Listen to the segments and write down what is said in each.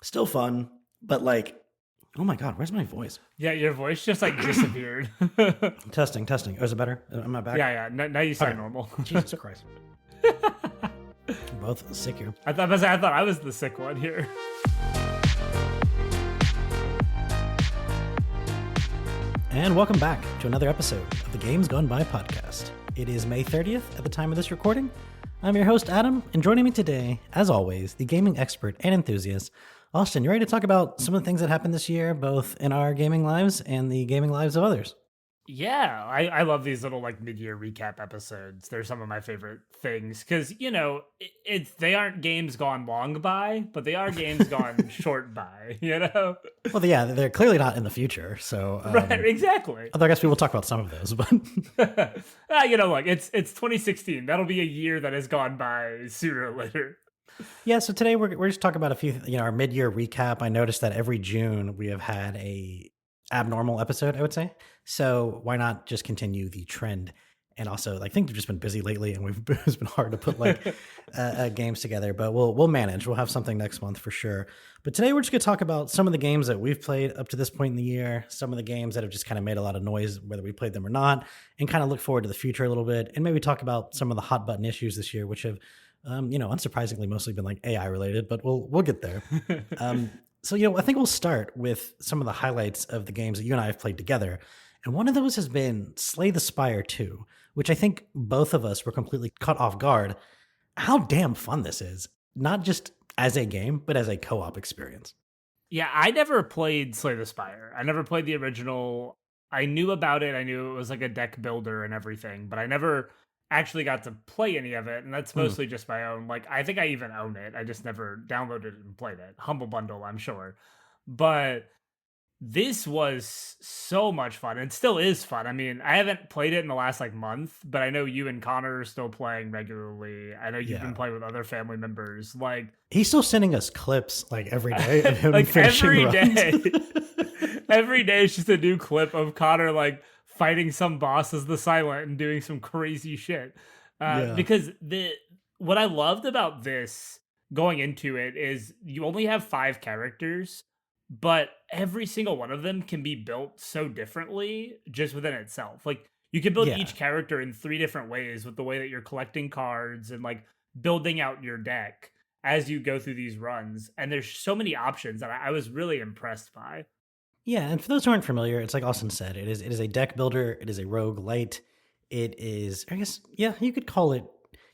Still fun, but like, oh my God, where's my voice? Yeah, your voice just like disappeared. Testing, testing. Oh, is it better? Am I back? Yeah. Now you Okay. sound normal. Jesus Christ. We're both sick here. I thought I was the sick one here. And welcome back to another episode of the Games Gone By podcast. It is May 30th at the time of this recording. I'm your host, Adam, and joining me today, as always, the gaming expert and enthusiast, Austin. You ready to talk about some of the things that happened this year, both in our gaming lives and the gaming lives of others? Yeah, I love these little like mid-year recap episodes. They're some of my favorite things because they aren't games gone long by, but they are games gone short by. Well, yeah, they're clearly not in the future, so Right, exactly. although I guess we will talk about some of those, but Look, it's 2016. That'll be a year that has gone by sooner or later. yeah. So today we're just talking about a few, our mid-year recap. I noticed that every June we have had a abnormal episode, I would say. So why not just continue the trend? And also, I think we've just been busy lately, and it's been hard to put games together. But we'll manage. We'll have something next month for sure. But today we're just going to talk about some of the games that we've played up to this point in the year. Some of the games that have just kind of made a lot of noise, whether we played them or not, and kind of look forward to the future a little bit, and maybe talk about some of the hot button issues this year, which have, unsurprisingly, mostly been like AI related. But we'll get there. So, I think we'll start with some of the highlights of the games that you and I have played together. And one of those has been Slay the Spire 2, which I think both of us were completely caught off guard. How damn fun this is, not just as a game, but as a co-op experience. Yeah, I never played Slay the Spire. I never played the original. I knew about it. I knew it was like a deck builder and everything, but I never actually got to play any of it. And that's mostly just my own. Like, I think I even own it. I just never downloaded it and played it. Humble bundle, I'm sure. But this was so much fun and still is fun. I mean, I haven't played it in the last like month, but I know you and Connor are still playing regularly. I know you've been playing with other family members. Like, he's still sending us clips like every day of him like finishing every runs. day. Every day is just a new clip of Connor like fighting some boss as the Silent and doing some crazy shit. Because what I loved about this going into it is you only have 5 characters, but every single one of them can be built so differently just within itself. Like, you can build each character in 3 different ways with the way that you're collecting cards and like building out your deck as you go through these runs. And there's so many options that I was really impressed by. Yeah, and for those who aren't familiar, it's like Austin said, it is a deck builder, it is a roguelite. It is, I guess, yeah, you could call it.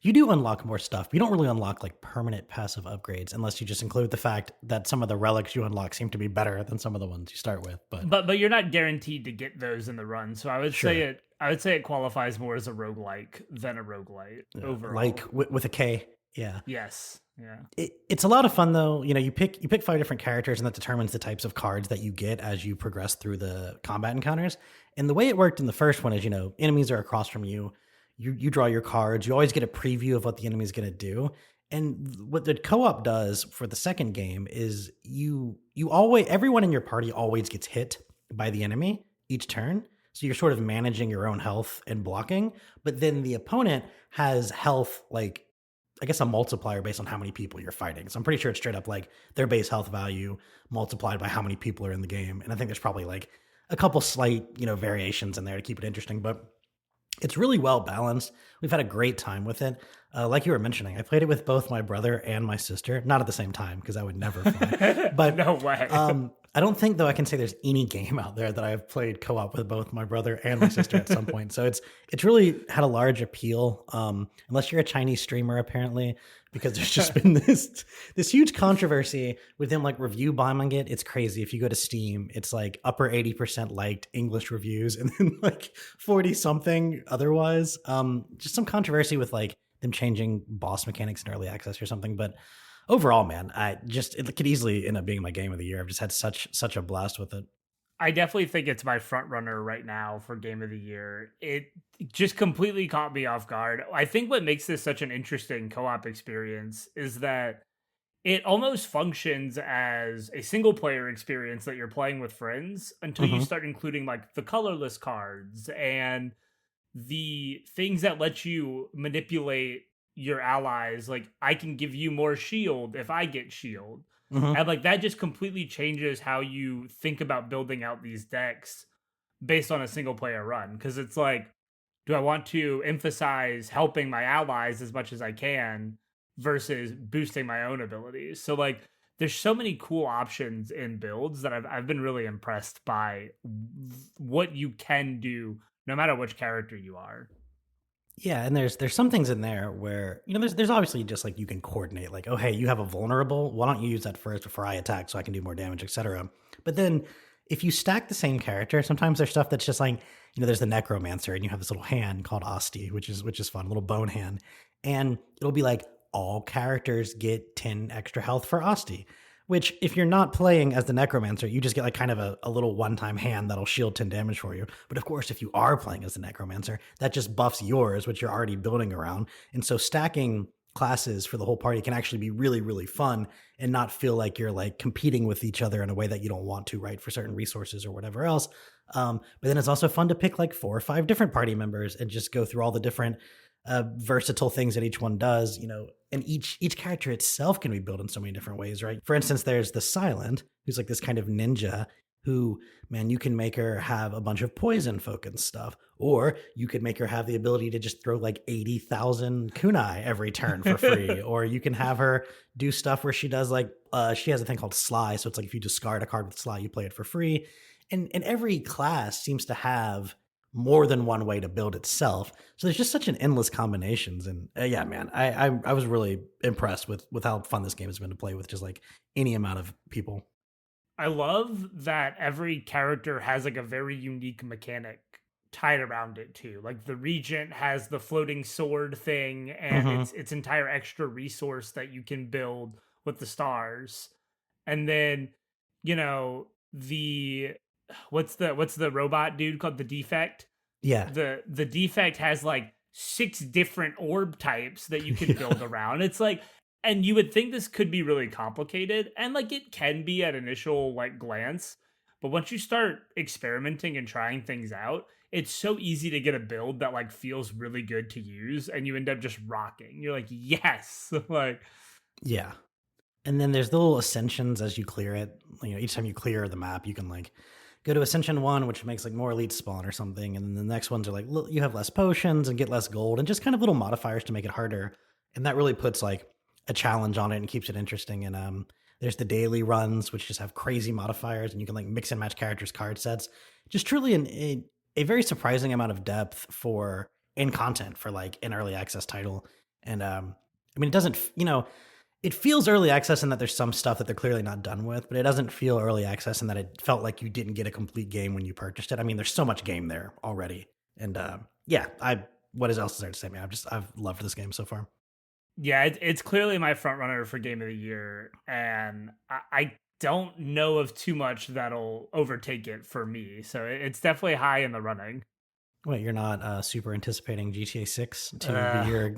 You do unlock more stuff, but you don't really unlock like permanent passive upgrades unless you just include the fact that some of the relics you unlock seem to be better than some of the ones you start with. But you're not guaranteed to get those in the run. So I would say it qualifies more as a roguelike than a roguelite overall. Like with a K. Yeah. Yes. Yeah. It's a lot of fun though. You pick 5 different characters, and that determines the types of cards that you get as you progress through the combat encounters. And the way it worked in the first one is, enemies are across from you. You draw your cards. You always get a preview of what the enemy is going to do. And what the co-op does for the second game is everyone in your party always gets hit by the enemy each turn. So you're sort of managing your own health and blocking, but then the opponent has health, like, I guess a multiplier based on how many people you're fighting. So I'm pretty sure it's straight up like their base health value multiplied by how many people are in the game. And I think there's probably like a couple slight, variations in there to keep it interesting, but it's really well balanced. We've had a great time with it. Like you were mentioning, I played it with both my brother and my sister, not at the same time because I would never fly. But no way. I don't think, though, I can say there's any game out there that I've played co-op with both my brother and my sister at some point. So it's really had a large appeal, unless you're a Chinese streamer, apparently, because there's just been this huge controversy with them like review bombing it. It's crazy. If you go to Steam, it's like upper 80% liked English reviews and then like 40 something otherwise. Just some controversy with like them changing boss mechanics in early access or something, but overall, man, it could easily end up being my game of the year. I've just had such a blast with it. I definitely think it's my front runner right now for game of the year. It just completely caught me off guard. I think what makes this such an interesting co-op experience is that it almost functions as a single player experience that you're playing with friends until you start including like the colorless cards and the things that let you manipulate your allies. Like, I can give you more shield if I get shield. Mhm. And like that just completely changes how you think about building out these decks based on a single player run. Because it's like, do I want to emphasize helping my allies as much as I can versus boosting my own abilities? So like there's so many cool options in builds that I've been really impressed by what you can do no matter which character you are. Yeah, and there's some things in there where, there's obviously just like you can coordinate, like, oh hey, you have a vulnerable. Why don't you use that first before I attack so I can do more damage, etc. But then if you stack the same character, sometimes there's stuff that's just like, there's the necromancer, and you have this little hand called Asti, which is fun, a little bone hand. And it'll be like all characters get 10 extra health for Asti. Which, if you're not playing as the necromancer, you just get like kind of a little one-time hand that'll shield 10 damage for you. But of course, if you are playing as the necromancer, that just buffs yours, which you're already building around. And so stacking classes for the whole party can actually be really, really fun and not feel like you're like competing with each other in a way that you don't want to, right? For certain resources or whatever else. But then it's also fun to pick like 4 or 5 different party members and just go through all the different versatile things that each one does, and each character itself can be built in so many different ways, right? For instance, there's the Silent, who's like this kind of ninja who, man, you can make her have a bunch of poison focused stuff, or you could make her have the ability to just throw like 80,000 kunai every turn for free, or you can have her do stuff where she does like, she has a thing called Sly. So it's like if you discard a card with Sly, you play it for free. And every class seems to have more than one way to build itself. So there's just such an endless combinations. And yeah, man, I was really impressed with how fun this game has been to play with just like any amount of people. I love that every character has like a very unique mechanic tied around it too. Like the regent has the floating sword thing and Hmm. its entire extra resource that you can build with the stars. And then, you know, the what's the robot dude called, the defect? Yeah. The defect has like 6 different orb types that you can Yeah. build around. It's like, and you would think this could be really complicated, and like it can be at initial like glance, but once you start experimenting and trying things out, it's so easy to get a build that like feels really good to use, and you end up just rocking. You're like, yes. Like Yeah. And then there's the little ascensions as you clear it. Each time you clear the map, you can like go to Ascension 1, which makes like more elites spawn or something. And then the next ones are like, you have less potions and get less gold and just kind of little modifiers to make it harder. And that really puts like a challenge on it and keeps it interesting. And there's the daily runs, which just have crazy modifiers and you can like mix and match characters' card sets. Just truly a very surprising amount of depth for in content for like an early access title. And I mean, it doesn't, it feels early access in that there's some stuff that they're clearly not done with, but it doesn't feel early access in that it felt like you didn't get a complete game when you purchased it. I mean, there's so much game there already, and yeah, what else is there to say, man? I've loved this game so far. yeah, it's clearly my front runner for game of the year, and I don't know of too much that'll overtake it for me. So it's definitely high in the running. Wait, you're not super anticipating GTA 6 to be Uh, your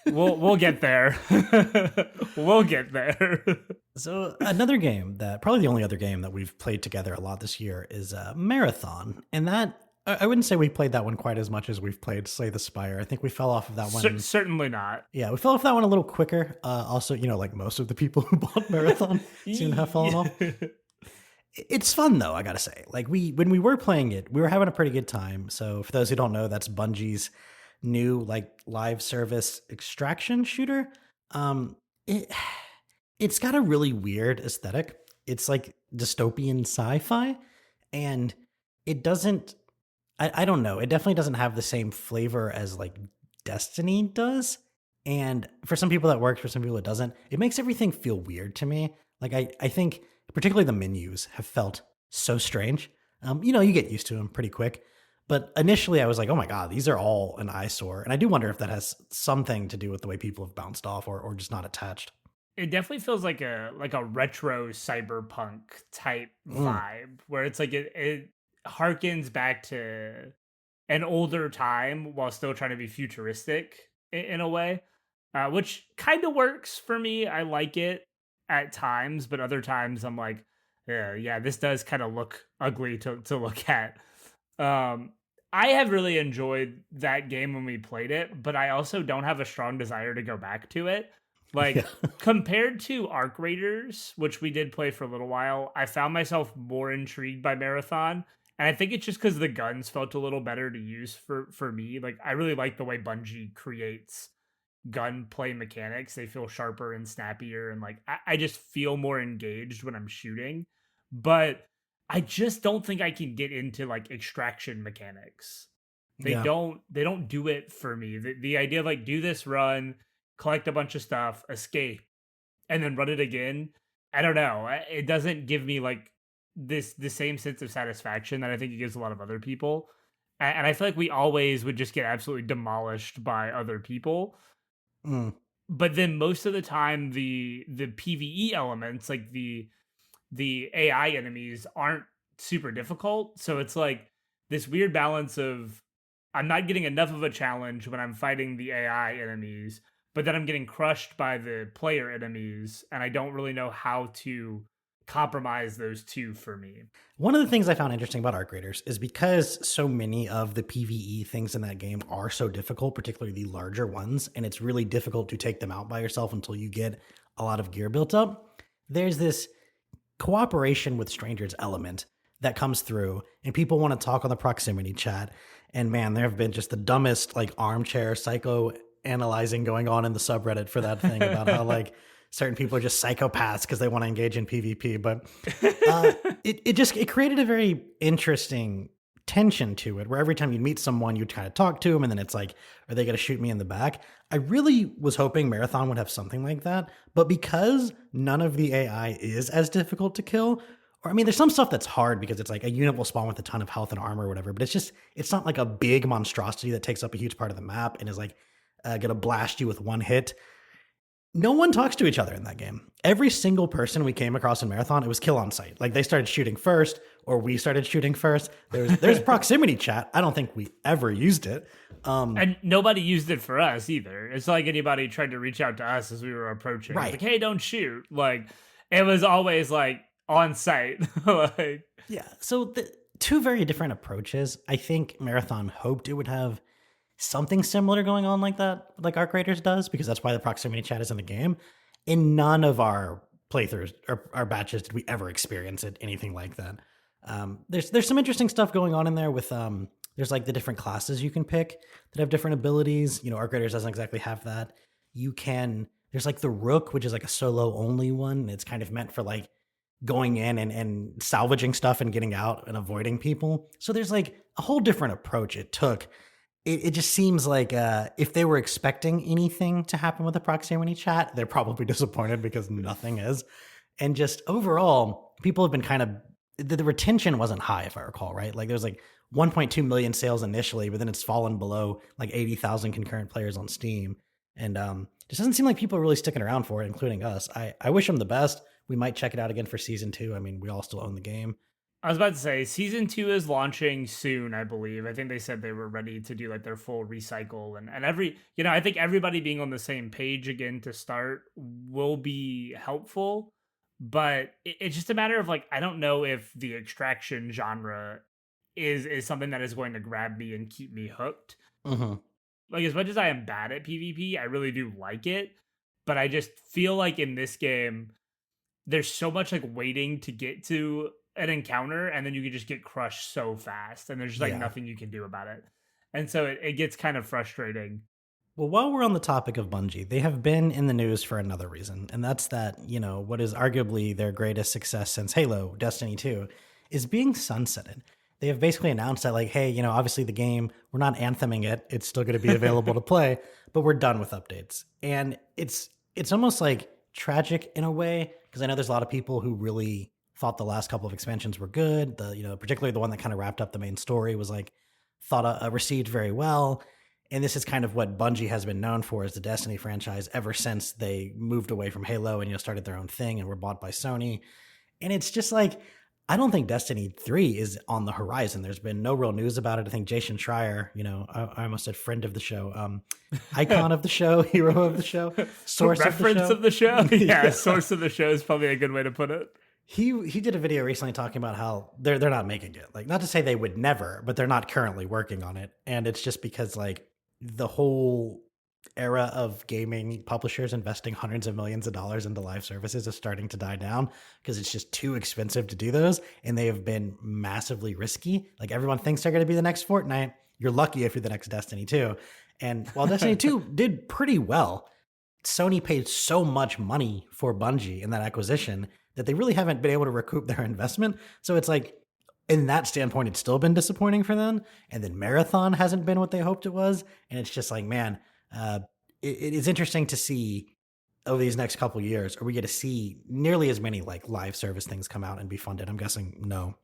we'll get there. We'll get there. So another game that probably the only other game that we've played together a lot this year is Marathon, and that I wouldn't say we played that one quite as much as we've played Slay the Spire. I think we fell off of that one. Certainly not. Yeah, we fell off that one a little quicker. Also, like most of the people who bought Marathon seem to have fallen off. It's fun though, I gotta say. Like when we were playing it, we were having a pretty good time. So for those who don't know, that's Bungie's new like live service extraction shooter. It it's got a really weird aesthetic. It's like dystopian sci-fi, and it doesn't. I don't know. It definitely doesn't have the same flavor as like Destiny does. And for some people that works, for some people it doesn't. It makes everything feel weird to me. Like I think particularly the menus have felt so strange. You get used to them pretty quick. But initially I was like, oh my God, these are all an eyesore. And I do wonder if that has something to do with the way people have bounced off or just not attached. It definitely feels like a retro cyberpunk type Mm, vibe where it's like it harkens back to an older time while still trying to be futuristic in a way, which kind of works for me. I like it at times, but other times I'm like, yeah, this does kind of look ugly to look at. Um, I have really enjoyed that game when we played it, but I also don't have a strong desire to go back to it. Like Yeah. compared to Arc Raiders, which we did play for a little while, I found myself more intrigued by Marathon. And I think it's just because the guns felt a little better to use for me. Like I really like the way Bungie creates gunplay mechanics. They feel sharper and snappier, and like I just feel more engaged when I'm shooting. But I just don't think I can get into like extraction mechanics. Yeah. They don't do it for me. The idea of like do this run, collect a bunch of stuff, escape, and then run it again. I don't know. It doesn't give me like the same sense of satisfaction that I think it gives a lot of other people. And I feel like we always would just get absolutely demolished by other people. Mm. But then most of the time the PvE elements, like the AI enemies aren't super difficult. So it's like this weird balance of I'm not getting enough of a challenge when I'm fighting the AI enemies, but then I'm getting crushed by the player enemies, and I don't really know how to compromise those two for me. One of the things I found interesting about Arc Raiders is because so many of the PvE things in that game are so difficult, particularly the larger ones, and it's really difficult to take them out by yourself until you get a lot of gear built up. There's this cooperation with strangers element that comes through, and people want to talk on the proximity chat. And man, there have been just the dumbest like armchair psycho analyzing going on in the subreddit for that thing about how like certain people are just psychopaths because they want to engage in PvP. But it created a very interesting tension to it, where every time you'd meet someone, you'd kind of talk to them, and then it's like, are they going to shoot me in the back? I really was hoping Marathon would have something like that, but because none of the AI is as difficult to kill, or I mean, there's some stuff that's hard because it's like a unit will spawn with a ton of health and armor or whatever, but it's not like a big monstrosity that takes up a huge part of the map and is like gonna blast you with one hit. No one talks to each other in that game. Every single person we came across in Marathon, it was kill on sight. Like they started shooting first, or we started shooting first. There's proximity chat. I don't think we ever used it. And nobody used it for us either. It's not like anybody tried to reach out to us as we were approaching. Right. Like, hey, don't shoot. Like it was always like on site. Like Yeah. So the two very different approaches. I think Marathon hoped it would have something similar going on like that, like Arc Raiders does, because that's why the proximity chat is in the game. In none of our playthroughs or our batches did we ever experience it, anything like that. There's some interesting stuff going on in there with there's like the different classes you can pick that have different abilities. You know, Arc Raiders doesn't exactly have that. There's like the Rook, which is like a solo only one. And it's kind of meant for like going in and salvaging stuff and getting out and avoiding people. So there's like a whole different approach it took. It just seems like if they were expecting anything to happen with the proximity chat, they're probably disappointed because nothing is. And just overall, people have been kind of, the retention wasn't high, if I recall, right? Like there's like 1.2 million sales initially, but then it's fallen below like 80,000 concurrent players on Steam. And just doesn't seem like people are really sticking around for it, including us. I wish them the best. We might check it out again for season 2. I mean, we all still own the game. I was about to say, season 2 is launching soon, I believe. I think they said they were ready to do like their full recycle and every, you know, I think everybody being on the same page again to start will be helpful. But it's just a matter of like, I don't know if the extraction genre is something that is going to grab me and keep me hooked. Mm-hmm. Like, as much as I am bad at PvP, I really do like it. But I just feel like in this game, there's so much like waiting to get to an encounter, and then you can just get crushed so fast, and there's just like nothing you can do about it. And so it gets kind of frustrating. Well, while we're on the topic of Bungie, they have been in the news for another reason, and that's that, you know, what is arguably their greatest success since Halo, Destiny 2, is being sunsetted. They have basically announced that, like, hey, you know, obviously the game, we're not antheming it. It's still going to be available to play, but we're done with updates. And it's almost like tragic in a way, because I know there's a lot of people who really thought the last couple of expansions were good. Particularly the one that kind of wrapped up the main story was like thought received very well. And this is kind of what Bungie has been known for as the Destiny franchise ever since they moved away from Halo and, you know, started their own thing and were bought by Sony. And it's just like, I don't think Destiny 3 is on the horizon. There's been no real news about it. I think Jason Schreier, you know, I almost said friend of the show, icon of the show, hero of the show, source reference of the show. Yeah, source of the show is probably a good way to put it. He did a video recently talking about how they're not making it. Like, not to say they would never, but they're not currently working on it. And it's just because like the whole era of gaming publishers investing hundreds of millions of dollars into live services is starting to die down because it's just too expensive to do those. And they have been massively risky. Like everyone thinks they're going to be the next Fortnite. You're lucky if you're the next Destiny 2. And while Destiny 2 did pretty well, Sony paid so much money for Bungie in that acquisition that they really haven't been able to recoup their investment. So it's like, in that standpoint, it's still been disappointing for them. And then Marathon hasn't been what they hoped it was. And it's just like, man, uh, it is interesting to see over these next couple years, are we going to see nearly as many like live service things come out and be funded? I'm guessing no.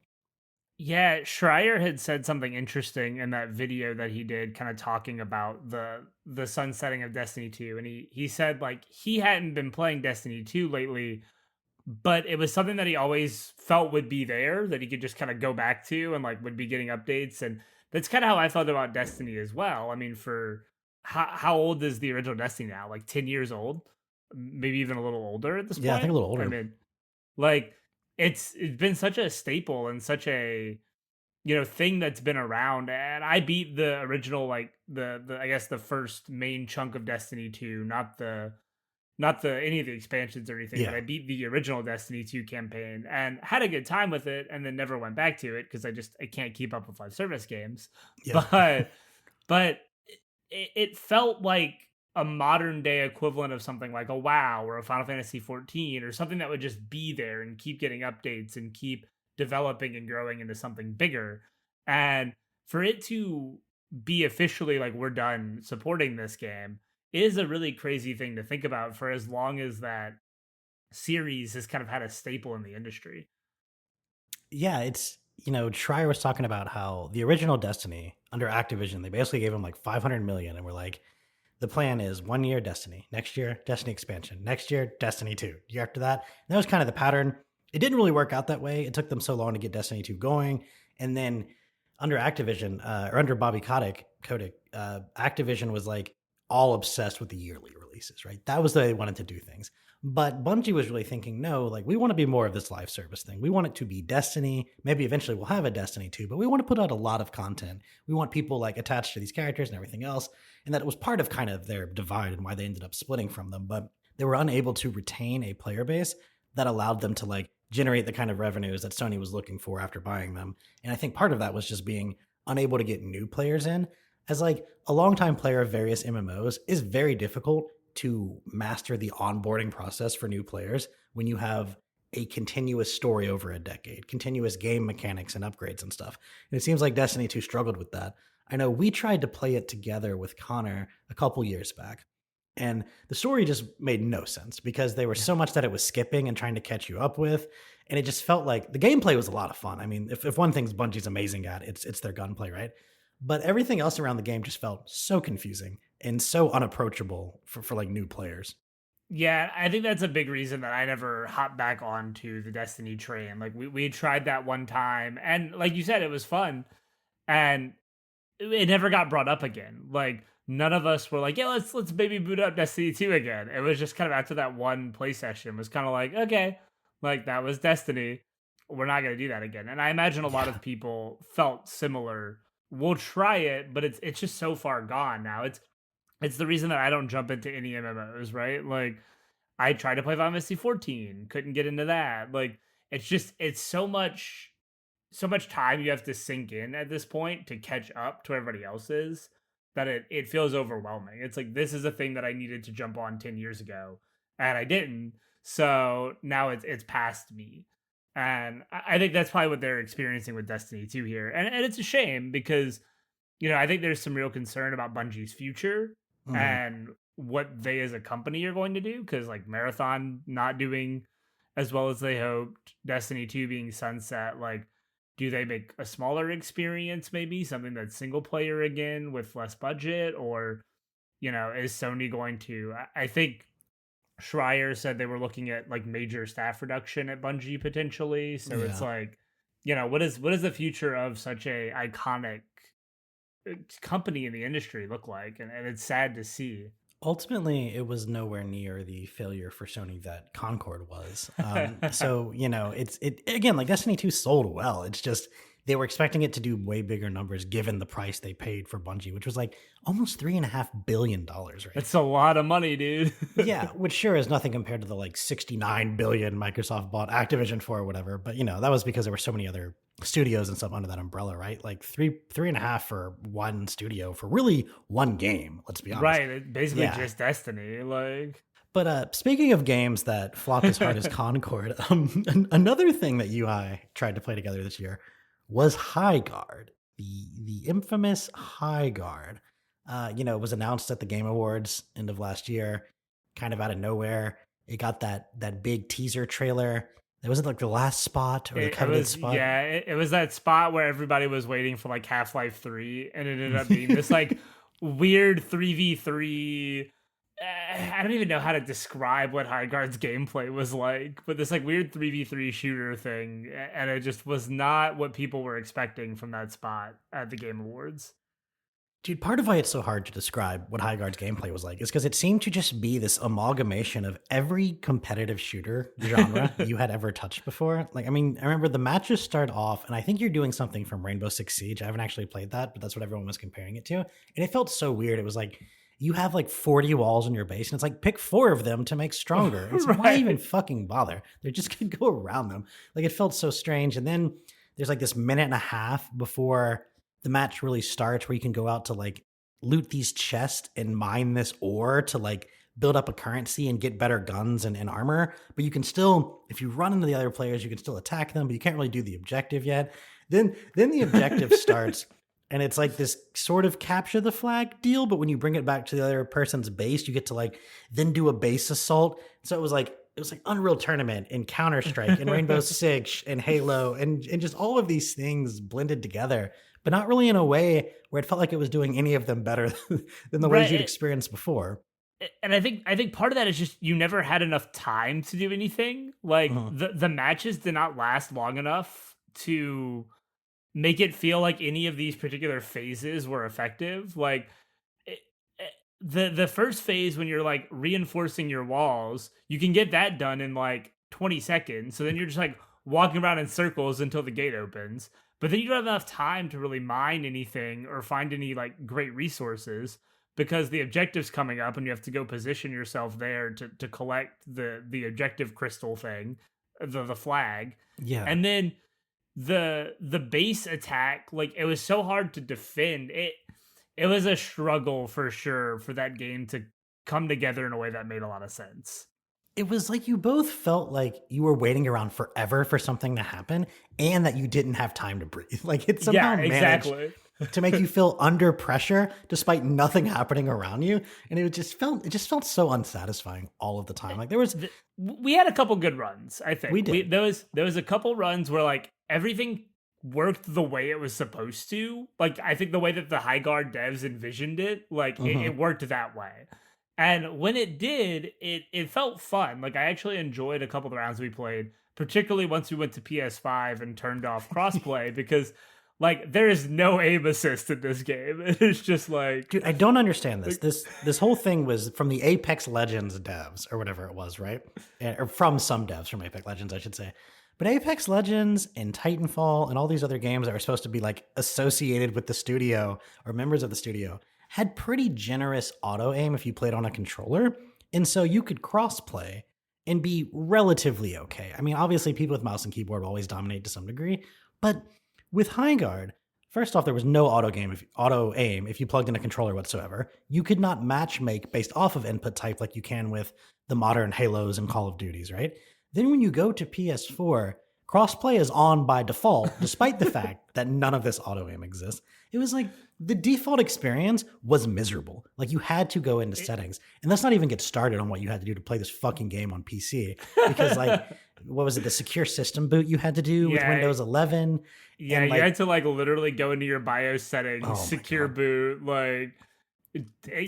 Yeah, Schreier had said something interesting in that video that he did, kind of talking about the sunsetting of Destiny 2. And he said like he hadn't been playing Destiny 2 lately, but it was something that he always felt would be there, that he could just kind of go back to and like would be getting updates. And that's kind of how I felt about Destiny as well. I mean, for how old is the original Destiny now? Like 10 years old, maybe even a little older at this Yeah, I think point. a little I older. mean, like it's been such a staple and such a thing that's been around. And I beat the original, like the I guess the first main chunk of Destiny 2, not the any of the expansions or anything, but Yeah, I beat the original Destiny 2 campaign and had a good time with it, and then never went back to it because I can't keep up with live service games. yeah, But it felt like a modern day equivalent of something like a WoW or a Final Fantasy 14, or something that would just be there and keep getting updates and keep developing and growing into something bigger. And for it to be officially like we're done supporting this game is a really crazy thing to think about, for as long as that series has kind of had a staple in the industry. yeah. It's Schreier was talking about how the original Destiny under Activision, they basically gave him like 500 million, and we're like, the plan is 1 year Destiny, next year Destiny expansion, next year Destiny 2, year after that. And that was kind of the pattern. It didn't really work out that way. It took them so long to get Destiny 2 going. And then under Activision, or under Bobby Kotick, Activision was like all obsessed with the yearly releases, right? That was the way they wanted to do things. But Bungie was really thinking, no, like we want to be more of this live service thing. We want it to be Destiny. Maybe eventually we'll have a Destiny 2, but we want to put out a lot of content. We want people like attached to these characters and everything else. And that was part of kind of their divide and why they ended up splitting from them. But they were unable to retain a player base that allowed them to like generate the kind of revenues that Sony was looking for after buying them. And I think part of that was just being unable to get new players in. As like a longtime player of various MMOs, is very difficult to master the onboarding process for new players when you have a continuous story over a decade, continuous game mechanics and upgrades and stuff. And it seems like Destiny 2 struggled with that. I know we tried to play it together with Connor a couple years back, and the story just made no sense because there was so much that it was skipping and trying to catch you up with. And it just felt like the gameplay was a lot of fun. I mean, if one thing's Bungie's amazing at, it's their gunplay, right? But everything else around the game just felt so confusing and so unapproachable for like new players. Yeah, I think that's a big reason that I never hopped back onto the Destiny train. Like we tried that one time, and like you said, it was fun, and it never got brought up again. Like none of us were like, yeah, let's maybe boot up Destiny 2 again. It was just kind of after that one play session was kind of like, okay, like that was Destiny. We're not gonna do that again. And I imagine a lot Yeah. of people felt similar. We'll try it, but it's just so far gone now. It's the reason that I don't jump into any MMOs, right? Like I tried to play Final Fantasy 14, couldn't get into that. Like it's so much time you have to sink in at this point to catch up to everybody else is, that it feels overwhelming. It's like this is a thing that I needed to jump on 10 years ago and I didn't. So now it's past me. And I think that's probably what they're experiencing with Destiny 2 here. And it's a shame because, I think there's some real concern about Bungie's future Mhm. and what they as a company are going to do. Because like Marathon not doing as well as they hoped, Destiny 2 being sunset, like do they make a smaller experience, maybe something that's single player again with less budget? Or, is Sony going to, I think Schreier said they were looking at like major staff reduction at Bungie potentially. So it's Yeah. like, what is the future of such a iconic company in the industry look like? And it's sad to see. Ultimately, it was nowhere near the failure for Sony that Concord was. So it's it again, like Destiny 2 sold well. It's just they were expecting it to do way bigger numbers given the price they paid for Bungie, which was like almost $3.5 billion, right? That's a lot of money, dude. Yeah, which sure is nothing compared to the like 69 billion Microsoft bought Activision for or whatever. But that was because there were so many other studios and stuff under that umbrella, right? Like three and a half for one studio for really one game. Let's be honest. Right, basically just Destiny, like. But speaking of games that flopped as hard as Concord, another thing that you and I tried to play together this year was High Guard, the infamous High Guard. It was announced at the Game Awards end of last year, kind of out of nowhere. It got that big teaser trailer. It wasn't like the last spot or the coveted spot. Yeah, it was that spot where everybody was waiting for like Half-Life 3, and it ended up being this like weird 3v3. I don't even know how to describe what High Guard's gameplay was like, but this like weird 3v3 shooter thing, and it just was not what people were expecting from that spot at the Game Awards. Dude, part of why it's so hard to describe what High Guard's gameplay was like is because it seemed to just be this amalgamation of every competitive shooter genre you had ever touched before. Like, I mean, I remember the matches start off, and I think you're doing something from Rainbow Six Siege. I haven't actually played that, but that's what everyone was comparing it to. And it felt so weird. It was like, you have like 40 walls in your base, and it's like, pick 4 of them to make stronger. It's why even fucking bother? They're just going to go around them. Like, it felt so strange. And then there's like this minute and a half before the match really starts where you can go out to like loot these chests and mine this ore to like build up a currency and get better guns and armor. But you can still, if you run into the other players, you can still attack them, but you can't really do the objective yet. Then the objective starts. And it's like this sort of capture the flag deal, but when you bring it back to the other person's base, you get to like then do a base assault. So it was like Unreal Tournament and Counter-Strike and Rainbow Six and Halo and just all of these things blended together, but not really in a way where it felt like it was doing any of them better than the ways you'd experienced before. And I think part of that is just you never had enough time to do anything. Like the matches did not last long enough to make it feel like any of these particular phases were effective. Like the first phase, when you're like reinforcing your walls, you can get that done in like 20 seconds. So then you're just like walking around in circles until the gate opens. But then you don't have enough time to really mine anything or find any like great resources because the objective's coming up and you have to go position yourself there to collect the objective crystal thing, the flag. Yeah. And then the base attack, like it was so hard to defend. It was a struggle for sure for that game to come together in a way that made a lot of sense. It was like you both felt like you were waiting around forever for something to happen and that you didn't have time to breathe. Like it somehow managed to make you feel under pressure despite nothing happening around you. And it just felt so unsatisfying all of the time. Like we had a couple good runs, I think. We did. There was a couple runs where like everything worked the way it was supposed to. Like I think the way that the High Guard devs envisioned it, like it worked that way. And when it did, it felt fun. Like I actually enjoyed a couple of the rounds we played, particularly once we went to PS5 and turned off crossplay because like there is no aim assist in this game. It's just like, dude, I don't understand this. This whole thing was from the Apex Legends devs or whatever it was, right? Or from some devs from Apex Legends, I should say. But Apex Legends and Titanfall and all these other games that were supposed to be like associated with the studio or members of the studio had pretty generous auto aim if you played on a controller. And so you could cross-play and be relatively okay. I mean, obviously people with mouse and keyboard will always dominate to some degree, but with High Guard, first off, there was no auto aim if you plugged in a controller whatsoever. You could not match make based off of input type like you can with the modern Halos and Call of Duties, right? Then when you go to PS4, crossplay is on by default, despite the fact that none of this auto aim exists. It was like the default experience was miserable. Like you had to go into settings, and let's not even get started on what you had to do to play this fucking game on PC. Because like, what was it? The secure system boot you had to do with Windows 11. Yeah, and, you had to like literally go into your BIOS settings, secure boot, like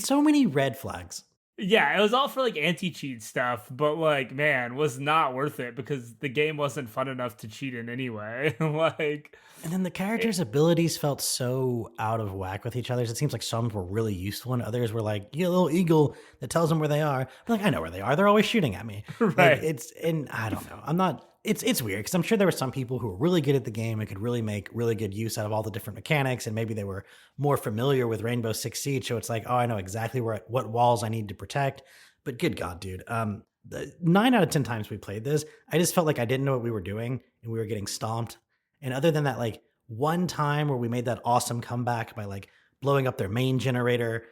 so many red flags. Yeah, it was all for like anti-cheat stuff, but like, man, was not worth it because the game wasn't fun enough to cheat in anyway. Like, and then the characters' abilities felt so out of whack with each other. It seems like some were really useful and others were like, you little eagle that tells them where they are. But like, I know where they are. They're always shooting at me. Right. Like, and I don't know. I'm not it's weird because I'm sure there were some people who were really good at the game and could really make really good use out of all the different mechanics, and maybe they were more familiar with Rainbow Six Siege, so it's like, oh, I know exactly what walls I need to protect. But good God, dude, 9 out of 10 times we played this, I just felt like I didn't know what we were doing and we were getting stomped. And other than that, like one time where we made that awesome comeback by like blowing up their main generator,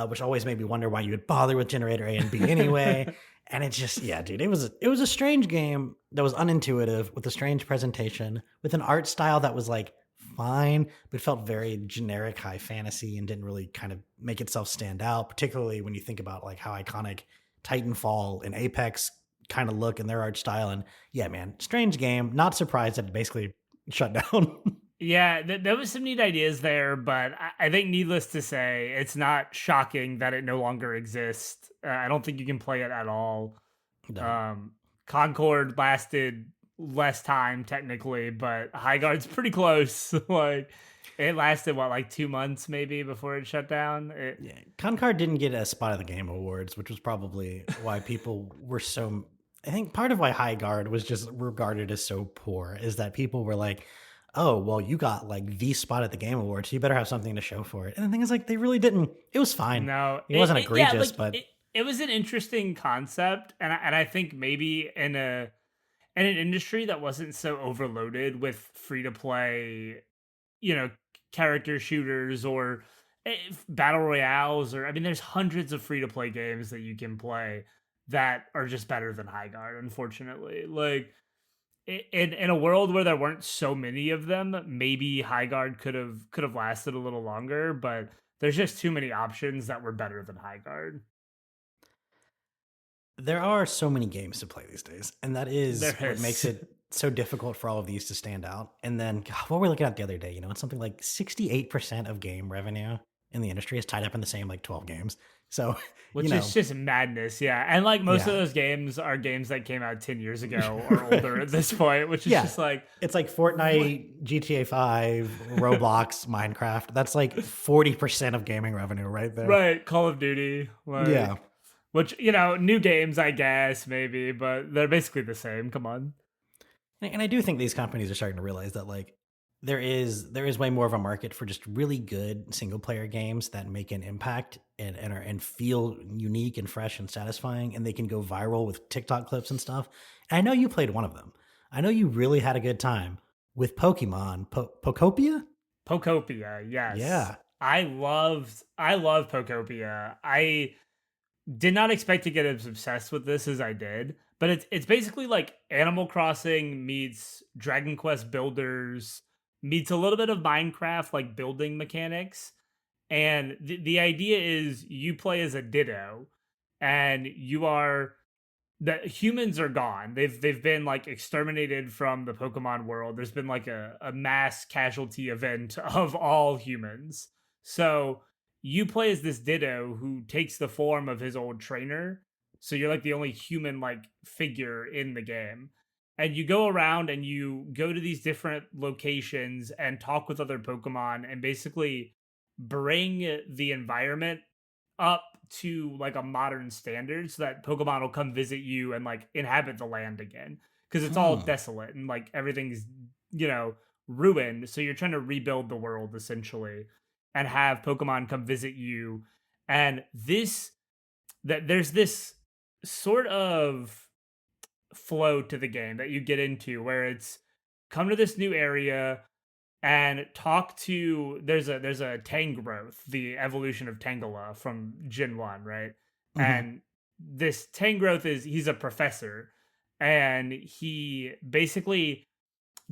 which always made me wonder why you would bother with generator A and B anyway. And it's just, yeah, dude, it was a strange game that was unintuitive with a strange presentation, with an art style that was like fine, but felt very generic high fantasy and didn't really kind of make itself stand out, particularly when you think about like how iconic Titanfall and Apex kind of look in their art style. And yeah, man, strange game. Not surprised that it basically shut down. Yeah, there was some neat ideas there, but I think needless to say, it's not shocking that it no longer exists. I don't think you can play it at all. No. Concord lasted less time technically, but Highguard's pretty close. Like it lasted what, like 2 months maybe before it shut down. Yeah, Concord didn't get a Spot of the Game awards, which was probably why people were so. I think part of why High Guard was just regarded as so poor is that people were like, "Oh, well, you got like the Spot at the Game awards, so you better have something to show for it." And the thing is, like, they really didn't. It was fine. No, It wasn't yeah, egregious, like but it was an interesting concept, and I think maybe in an industry that wasn't so overloaded with free to play, you know, character shooters or battle royales, or I mean, there's hundreds of free to play games that you can play that are just better than High Guard. Unfortunately, like in a world where there weren't so many of them, maybe High Guard could have lasted a little longer, but there's just too many options that were better than High Guard. there are so many games to play these days, and that is There what makes is. it so difficult for all of these to stand out. And then, God, what were we looking at the other day? It's something like 68% of game revenue in the industry is tied up in the same like 12 games. So, you Which is know, just madness, yeah. And like most of yeah. those games are games that came out 10 years ago or older at this point, which is Yeah. just like, It's like what? Fortnite, GTA 5, Roblox, Minecraft. That's like 40% of gaming revenue right there. Right, Call of Duty, Yeah. like, which, new games, I guess, maybe, but they're basically the same. Come on. And I do think these companies are starting to realize that like there is way more of a market for just really good single player games that make an impact and feel unique and fresh and satisfying, and they can go viral with TikTok clips and stuff. And I know you played one of them. I know you really had a good time with Pokemon Pokopia. Pokopia, yes. Yeah. I love Pokopia. I did not expect to get as obsessed with this as I did, but it's basically like Animal Crossing meets Dragon Quest Builders meets a little bit of Minecraft like building mechanics. And the idea is you play as a Ditto and you are the humans are gone. They've been like exterminated from the Pokemon world. There's been like a mass casualty event of all humans. So you play as this Ditto who takes the form of his old trainer. So you're like the only human like figure in the game. And you go around and you go to these different locations and talk with other Pokemon and basically bring the environment up to like a modern standard so that Pokemon will come visit you and like inhabit the land again. Because it's all Hmm. desolate and like everything's, ruined. So you're trying to rebuild the world essentially and have Pokemon come visit you. And there's this sort of flow to the game that you get into where it's come to this new area and talk to there's a Tangrowth, the evolution of Tangela from Gen 1, right? Hmm. And this Tangrowth he's a professor and he basically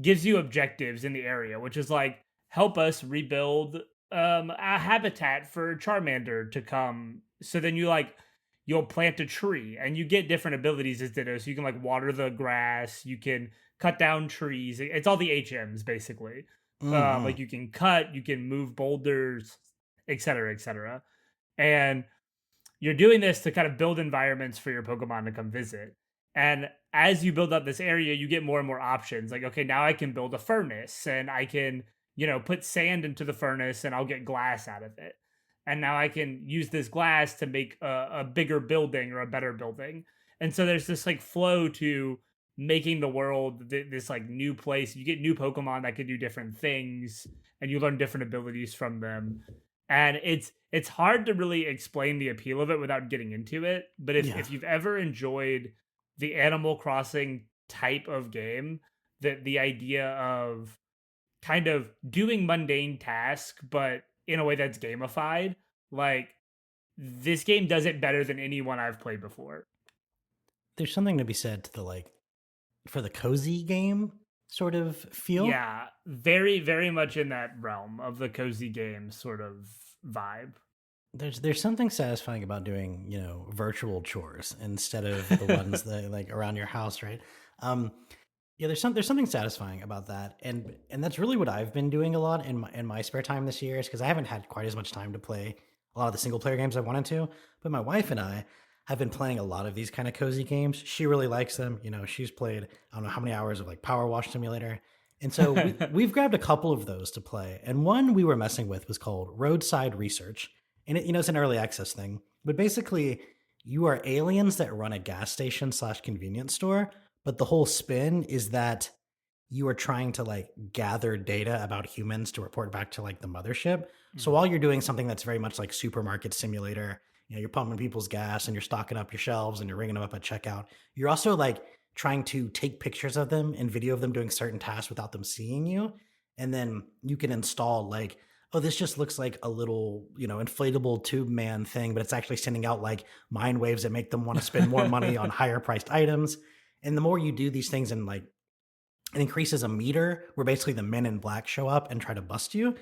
gives you objectives in the area, which is like help us rebuild a habitat for Charmander to come. So then you'll plant a tree and you get different abilities as Ditto. So you can like water the grass, you can cut down trees. It's all the HMs basically. Hmm. Like you can cut, you can move boulders, et cetera, et cetera. And you're doing this to kind of build environments for your Pokemon to come visit. And as you build up this area, you get more and more options. Like, okay, now I can build a furnace and I can, put sand into the furnace and I'll get glass out of it. And now I can use this glass to make a bigger building or a better building. And so there's this like flow to making the world this like new place. You get new Pokemon that can do different things, and you learn different abilities from them. And it's hard to really explain the appeal of it without getting into it. But Yeah. if you've ever enjoyed the Animal Crossing type of game, that the idea of kind of doing mundane tasks, but in a way that's gamified, like this game does it better than anyone I've played before. There's something to be said to the like for the cozy game sort of feel. Yeah, very, very much in that realm of the cozy game sort of vibe. There's something satisfying about doing, virtual chores instead of the ones that like around your house, right? Um, yeah, there's something satisfying about that, and that's really what I've been doing a lot in my spare time this year, is because I haven't had quite as much time to play a lot of the single player games I wanted to. But my wife and I have been playing a lot of these kind of cozy games. She really likes them. She's played I don't know how many hours of like Power Wash Simulator, and so we've grabbed a couple of those to play. And one we were messing with was called Roadside Research, and it's an early access thing. But basically, you are aliens that run a gas station slash convenience store, but the whole spin is that you are trying to like gather data about humans to report back to like the mothership. So Mhm. while you're doing something that's very much like supermarket simulator, you're pumping people's gas and you're stocking up your shelves and you're ringing them up at checkout. You're also like trying to take pictures of them and video of them doing certain tasks without them seeing you. And then you can install like, oh, this just looks like a little, inflatable tube man thing, but it's actually sending out like mind waves that make them want to spend more money on higher priced items. And the more you do these things, and like it increases a meter where basically the men in black show up and try to bust you.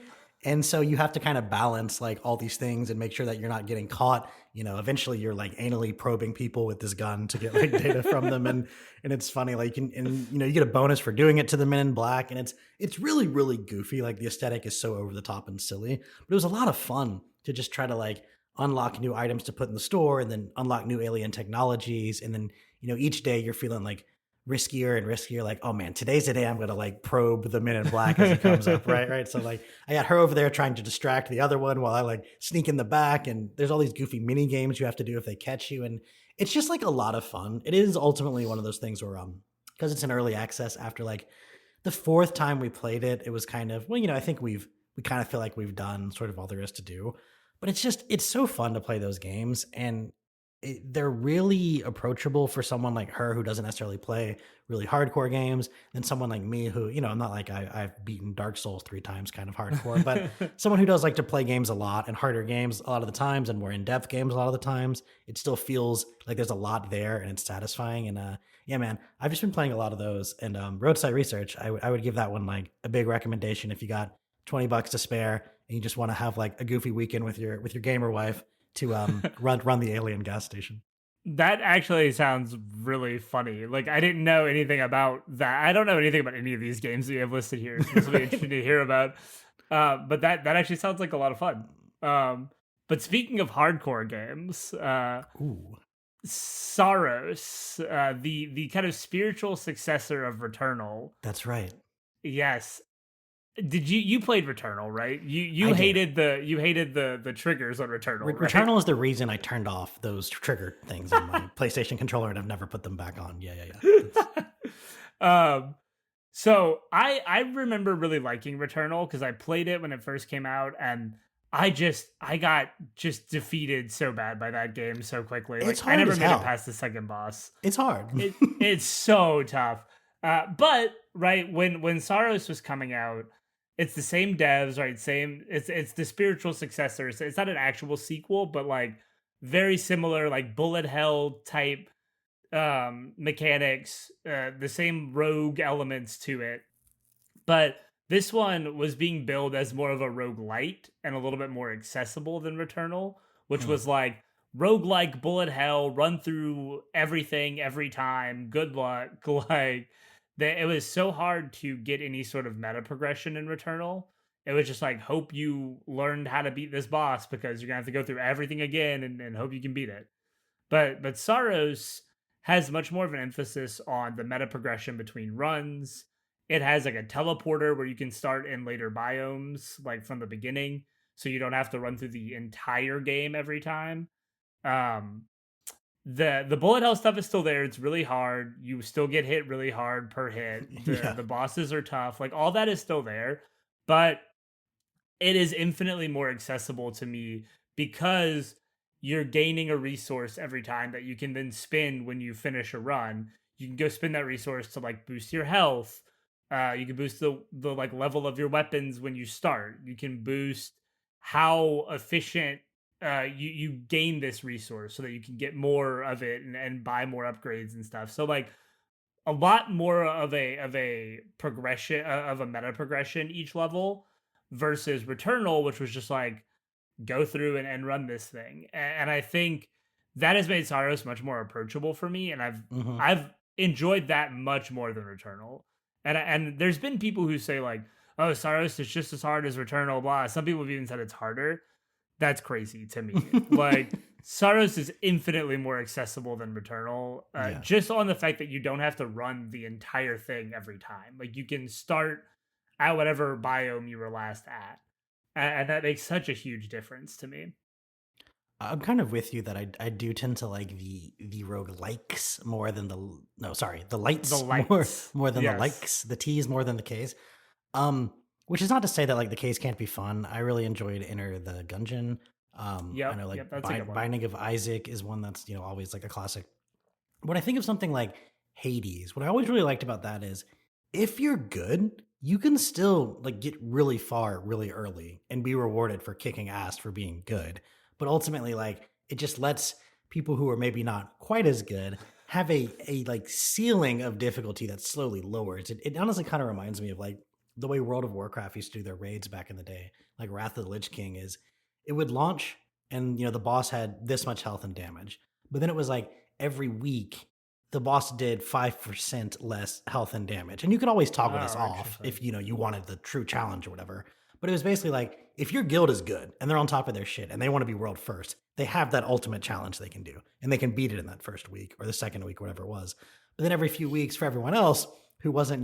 And so you have to kind of balance like all these things and make sure that you're not getting caught. Eventually you're like anally probing people with this gun to get like data from them. And it's funny, like, you get a bonus for doing it to the men in black. And it's really, really goofy. Like the aesthetic is so over the top and silly, but it was a lot of fun to just try to like unlock new items to put in the store and then unlock new alien technologies. And then, each day you're feeling like riskier and riskier, like, oh man, today's the day I'm gonna like probe the men in black as he comes up, right. So like I got her over there trying to distract the other one while I like sneak in the back, and there's all these goofy mini games you have to do if they catch you, and it's just like a lot of fun. It is ultimately one of those things where because it's an early access, after like the fourth time we played it, it was kind of, well, I think we kind of feel like we've done sort of all there is to do. But it's so fun to play those games, and they're really approachable for someone like her who doesn't necessarily play really hardcore games, than someone like me who, I'm not like I've beaten Dark Souls 3 times kind of hardcore, but someone who does like to play games a lot and harder games a lot of the times and more in-depth games a lot of the times. It still feels like there's a lot there and it's satisfying. And yeah, man, I've just been playing a lot of those. And Roadside Research, I would give that one like a big recommendation if you got $20 to spare and you just want to have like a goofy weekend with your gamer wife to run the alien gas station. That actually sounds really funny. Like I didn't know anything about that. I don't know anything about any of these games that you have listed here. So this will be interesting to hear about. But that actually sounds like a lot of fun. But speaking of hardcore games, Ooh, Saros, the kind of spiritual successor of Returnal. that's right. Yes, did you played Returnal, right? You I did. hated the triggers on Returnal, right? Returnal is the reason I turned off those trigger things on my PlayStation controller, and I've never put them back on. Yeah. So I remember really liking Returnal because I played it when it first came out, and I got just defeated so bad by that game so quickly. Like It's hard I never as made hell. it past the second boss. It's hard. It's so tough. But right when Saros was coming out, it's the same devs, right? Same. It's the spiritual successor. So it's not an actual sequel, but like very similar, like bullet hell type mechanics, the same rogue elements to it. But this one was being billed as more of a roguelite and a little bit more accessible than Returnal, which was like roguelike bullet hell, run through everything every time, good luck. Like that it was so hard to get any sort of meta progression in Returnal. It was just like hope you learned how to beat this boss because you're gonna have to go through everything again and hope you can beat it. But Saros has much more of an emphasis on the meta progression between runs. It has like a teleporter where you can start in later biomes, like from the beginning, so you don't have to run through the entire game every time. Um, the bullet hell stuff is still there. It's really hard. You still get hit really hard per hit. Yeah. The bosses are tough. Like all that is still there, but it is infinitely more accessible to me because you're gaining a resource every time that you can then spend when you finish a run. You can go spend that resource to like boost your health. You can boost the like level of your weapons when you start. You can boost how efficient you gain this resource so that you can get more of it and buy more upgrades and stuff. So like a lot more of a progression of a meta progression each level versus Returnal, which was just like go through and run this thing. And I think that has made Saros much more approachable for me, and Hmm. I've enjoyed that much more than Returnal. And there's been people who say like, oh, Saros is just as hard as Returnal, blah. Some people have even said it's harder. That's crazy to me. Like Saros is infinitely more accessible than Returnal, Yeah. just on the fact that you don't have to run the entire thing every time. Like you can start at whatever biome you were last at, and that makes such a huge difference to me. I'm kind of with you that I do tend to like the roguelikes more than the The lights lights, more than the yes, likes, the T's more than the K's. Which is not to say that like the K's can't be fun. I really enjoyed Enter the Gungeon. I know like yep, that's a good one. Binding of Isaac is one that's always like a classic. When I think of something like Hades, what I always really liked about that is if you're good, you can still like get really far really early and be rewarded for kicking ass for being good. But ultimately, like it just lets people who are maybe not quite as good have a like ceiling of difficulty that slowly lowers. It honestly kind of reminds me of like the way World of Warcraft used to do their raids back in the day. Like Wrath of the Lich King is it would launch and the boss had this much health and damage. But then it was like every week the boss did 5% less health and damage. And you could always toggle this Oh, off interesting. if you wanted the true challenge or whatever. But it was basically like if your guild is good and they're on top of their shit and they want to be world first, they have that ultimate challenge they can do. And they can beat it in that first week or the second week, whatever it was. But then every few weeks for everyone else who wasn't,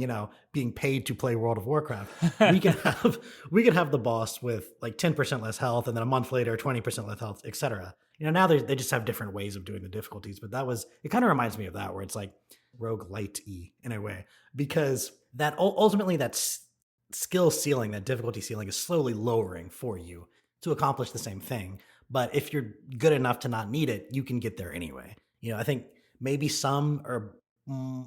being paid to play World of Warcraft, we could have we could have the boss with like 10% less health and then a month later 20% less health, etc. Now they just have different ways of doing the difficulties, but it kind of reminds me of that where it's like rogue light-y in a way because that ultimately skill ceiling, that difficulty ceiling is slowly lowering for you to accomplish the same thing. But if you're good enough to not need it, you can get there anyway. I think maybe some are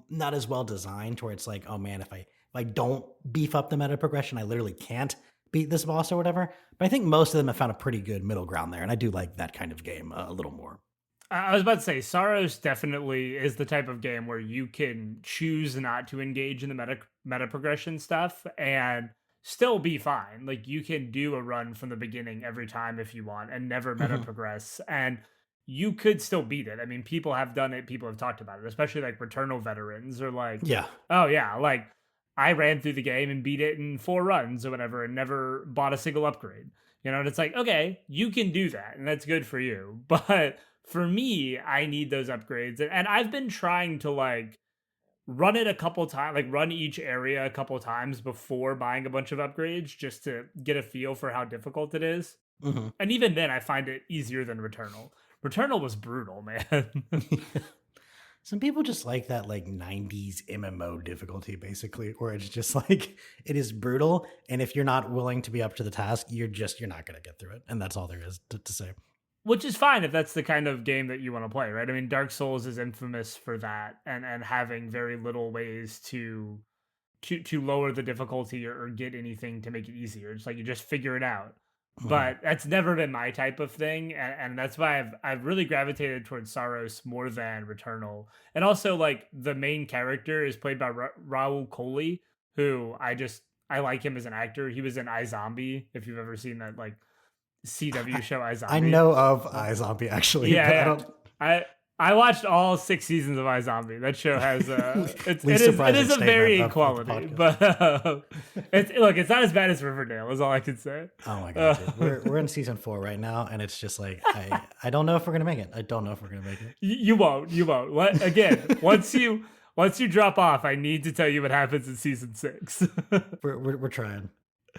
not as well designed to where it's like, oh man, if I don't beef up the meta progression, I literally can't beat this boss or whatever. But I think most of them have found a pretty good middle ground there, and I do like that kind of game a little more. I was about to say, Saros definitely is the type of game where you can choose not to engage in the meta progression stuff and still be fine. Like you can do a run from the beginning every time if you want and never meta Mhm. progress, and you could still beat it. I mean, people have done it, people have talked about it, especially like Returnal veterans are like, Yeah. oh yeah, like I ran through the game and beat it in 4 runs or whatever and never bought a single upgrade. And it's like, okay, you can do that and that's good for you. But for me, I need those upgrades. And I've been trying to like run it a couple times, like run each area a couple times before buying a bunch of upgrades just to get a feel for how difficult it is. Mhm. And even then, I find it easier than Returnal. Returnal was brutal, man. Some people just like that like 90s MMO difficulty basically, where it's just like it is brutal, and if you're not willing to be up to the task, you're not going to get through it, and that's all there is to say. Which is fine if that's the kind of game that you want to play, right? I mean, Dark Souls is infamous for that, and having very little ways to lower the difficulty or get anything to make it easier. It's like you just figure it out. Mhm. But that's never been my type of thing, and that's why I've really gravitated towards Saros more than Returnal. And also, like the main character is played by Raul Coley, who I like him as an actor. He was in iZombie, if you've ever seen that like CW show I iZombie. know of iZombie actually, Yeah, but I yeah. don't. I watched all 6 seasons of iZombie. That show has Least it surprising is a statement varying of the quality, podcast. but it's not as bad as Riverdale. Is all I can say. Oh my god, Uh, dude. We're in season 4 right now, and it's just like I don't know if we're gonna make it. I don't know if we're gonna make it. you won't. What again? Once you drop off, I need to tell you what happens in season 6. We're trying.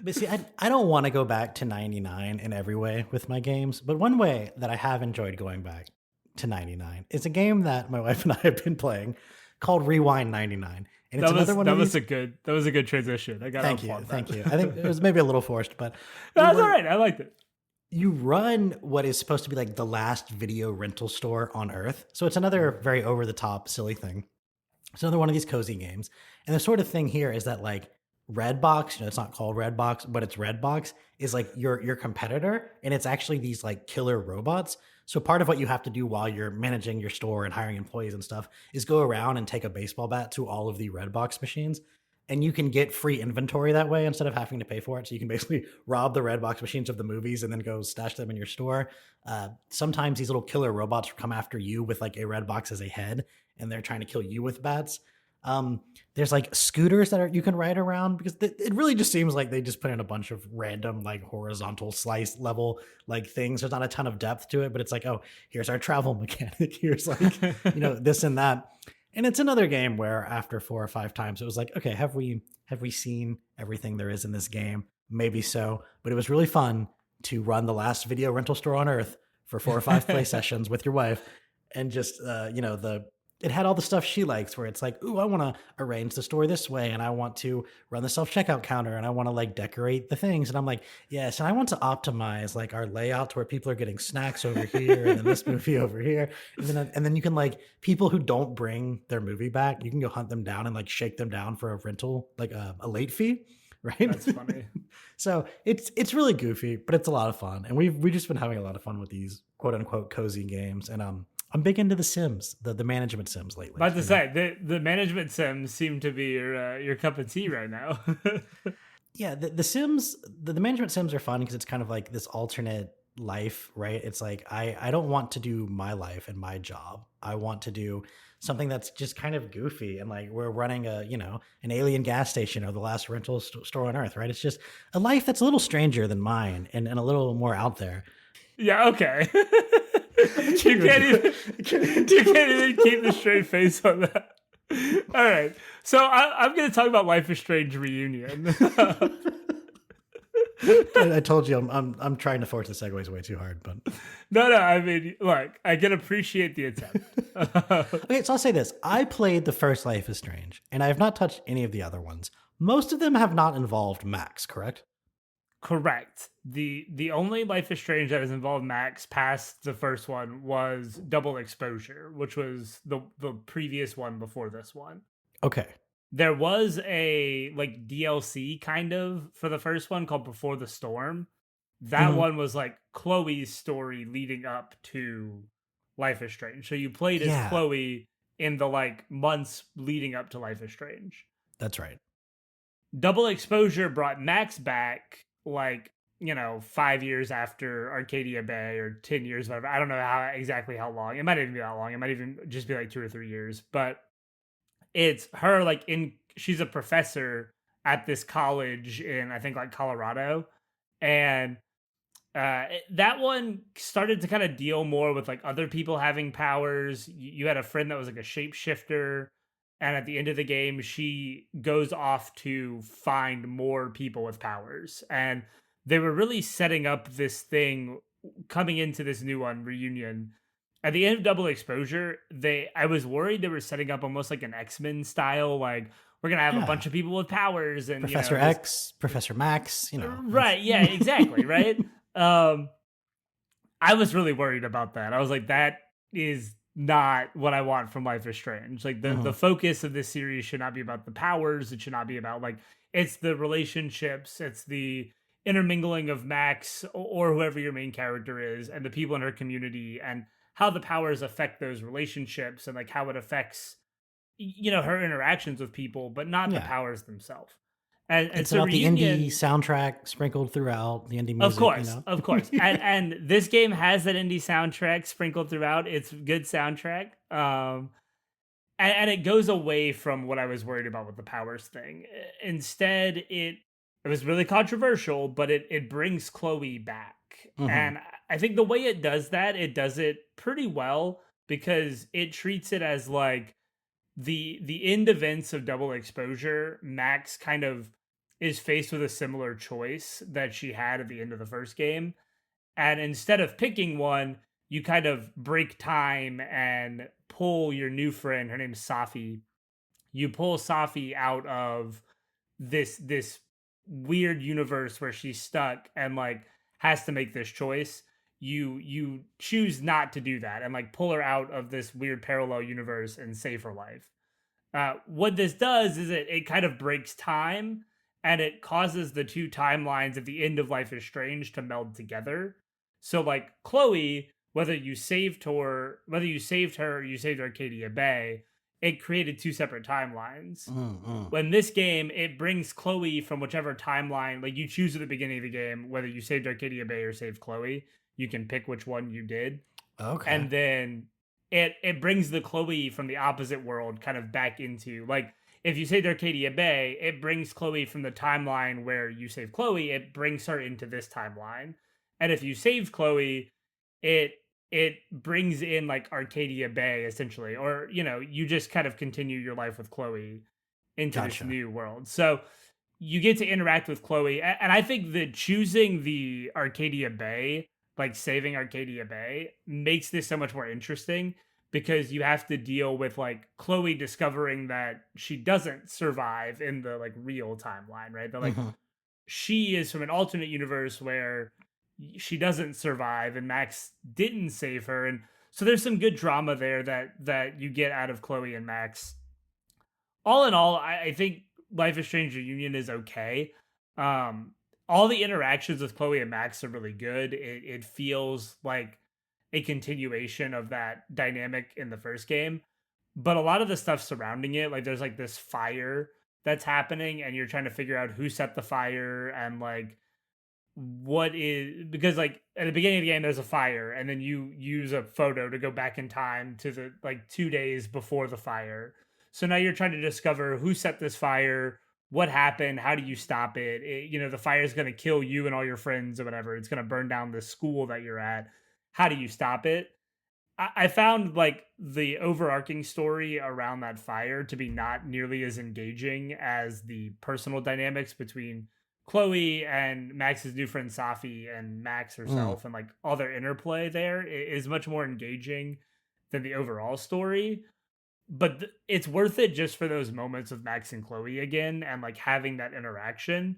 But see, I don't want to go back to 99 in every way with my games, but one way that I have enjoyed going back to 99. It's a game that my wife and I have been playing called Rewind 99. And it's another one of these. That was a good transition. I got to applaud that. Thank you. I think it was maybe a little forced, but that's all right. I liked it. You run what is supposed to be like the last video rental store on Earth. So it's another very over the top, silly thing. It's another one of these cozy games. And the sort of thing here is that like Redbox, it's not called Redbox, but it's Redbox, is like your competitor. And it's actually these like killer robots. So part of what you have to do while you're managing your store and hiring employees and stuff is go around and take a baseball bat to all of the Redbox machines. And you can get free inventory that way instead of having to pay for it. So you can basically rob the Redbox machines of the movies and then go stash them in your store. Sometimes these little killer robots come after you with like a Redbox as a head, and they're trying to kill you with bats. There's like scooters that you can ride around, because it really just seems like they just put in a bunch of random like horizontal slice level like things. There's not a ton of depth to it, but it's like, oh, here's our travel mechanic. Here's like, this and that. And it's another game where after 4 or 5 times, it was like, okay, have we seen everything there is in this game? Maybe so, but it was really fun to run the last video rental store on Earth for 4 or 5 play sessions with your wife, and just it had all the stuff she likes, where it's like, ooh, I want to arrange the store this way, and I want to run the self-checkout counter, and I want to like decorate the things. And I'm like, yes, and I want to optimize like our layout where people are getting snacks over here and then this movie over here. And then you can like, people who don't bring their movie back, you can go hunt them down and like shake them down for a rental, like a late fee. Right. That's funny. So it's really goofy, but it's a lot of fun. And we've just been having a lot of fun with these quote unquote cozy games. And I'm big into the Sims, the management Sims lately. About to say, the management Sims seem to be your cup of tea right now. Yeah, the Sims, the management Sims are fun because it's kind of like this alternate life, right? It's like, I don't want to do my life and my job. I want to do something that's just kind of goofy, and like we're running an alien gas station or the last rental store on Earth, right? It's just a life that's a little stranger than mine and a little more out there. Yeah, okay. You can't even keep the straight face on that. All right. So I'm going to talk about Life is Strange Reunion. I told you I'm trying to force the segues way too hard, but no. I mean, look, I can appreciate the attempt. Okay, so I'll say this: I played the first Life is Strange, and I have not touched any of the other ones. Most of them have not involved Max, correct? Correct. The only Life is Strange that has involved Max past the first one was Double Exposure, which was the previous one before this one. Okay. There was a like DLC kind of for the first one called Before the Storm. That one was like Chloe's story leading up to Life is Strange. So you played as Chloe in the like months leading up to Life is Strange. That's right. Double Exposure brought Max back like, 5 years after Arcadia Bay, or 10 years, whatever. I don't know exactly how long. It might even be that long. It might even just be like 2 or 3 years. But it's her like she's a professor at this college in, I think, like Colorado. And that one started to kind of deal more with like other people having powers. You had a friend that was like a shapeshifter. And at the end of the game, she goes off to find more people with powers. And they were really setting up this thing coming into this new one, Reunion. At the end of Double Exposure, I was worried they were setting up almost like an X-Men style, like we're going to have a bunch of people with powers. And Professor X, Professor Max, Right, yeah, exactly, right? I was really worried about that. I was like, that is not what I want from Life is Strange. Like the focus of this series should not be about the powers. It should not be about like, it's the relationships. It's the intermingling of Max or whoever your main character is and the people in her community, and how the powers affect those relationships, and like how it affects, her interactions with people, but not the powers themselves. And it's so about Reunion, the indie soundtrack sprinkled throughout, the indie music. Of course. And this game has that indie soundtrack sprinkled throughout. It's good soundtrack. And it goes away from what I was worried about with the powers thing. Instead, it was really controversial, but it brings Chloe back. And I think the way it does that, it does it pretty well, because it treats it as like the end events of Double Exposure. Max kind of is faced with a similar choice that she had at the end of the first game. And instead of picking one, you kind of break time and pull your new friend, her name's Safi. You pull Safi out of this weird universe where she's stuck and like has to make this choice. You choose not to do that and like pull her out of this weird parallel universe and save her life. What this does is it kind of breaks time and it causes the two timelines at the end of Life is Strange to meld together. So like Chloe, whether you saved her or you saved Arcadia Bay, it created two separate timelines. When this game, it brings Chloe from whichever timeline, like you choose at the beginning of the game whether you saved Arcadia Bay or saved Chloe. You can pick which one you did. Okay. And then it brings the Chloe from the opposite world kind of back into, like, if you saved Arcadia Bay, it brings Chloe from the timeline where you saved Chloe, it brings her into this timeline. And if you saved Chloe, it brings in like Arcadia Bay essentially, or you just kind of continue your life with Chloe into this new world. So you get to interact with Chloe, and I think that choosing the Arcadia Bay, like saving Arcadia Bay, makes this so much more interesting because you have to deal with like Chloe discovering that she doesn't survive in the like real timeline, right? That like she is from an alternate universe where she doesn't survive and Max didn't save her. And so there's some good drama there that you get out of Chloe and Max. All in all, I think Life is Strange Reunion is okay. All the interactions with Chloe and Max are really good. It feels like a continuation of that dynamic in the first game. But a lot of the stuff surrounding it, like there's like this fire that's happening and you're trying to figure out who set the fire and like what is, because like at the beginning of the game there's a fire and then you use a photo to go back in time to the like 2 days before the fire. So now you're trying to discover who set this fire, what happened, how do you stop it, the fire is going to kill you and all your friends or whatever, it's going to burn down the school that you're at, how do you stop it? I found like the overarching story around that fire to be not nearly as engaging as the personal dynamics between Chloe and Max's new friend Safi and Max herself and like all their interplay there is much more engaging than the overall story. But it's worth it just for those moments of Max and Chloe again and like having that interaction.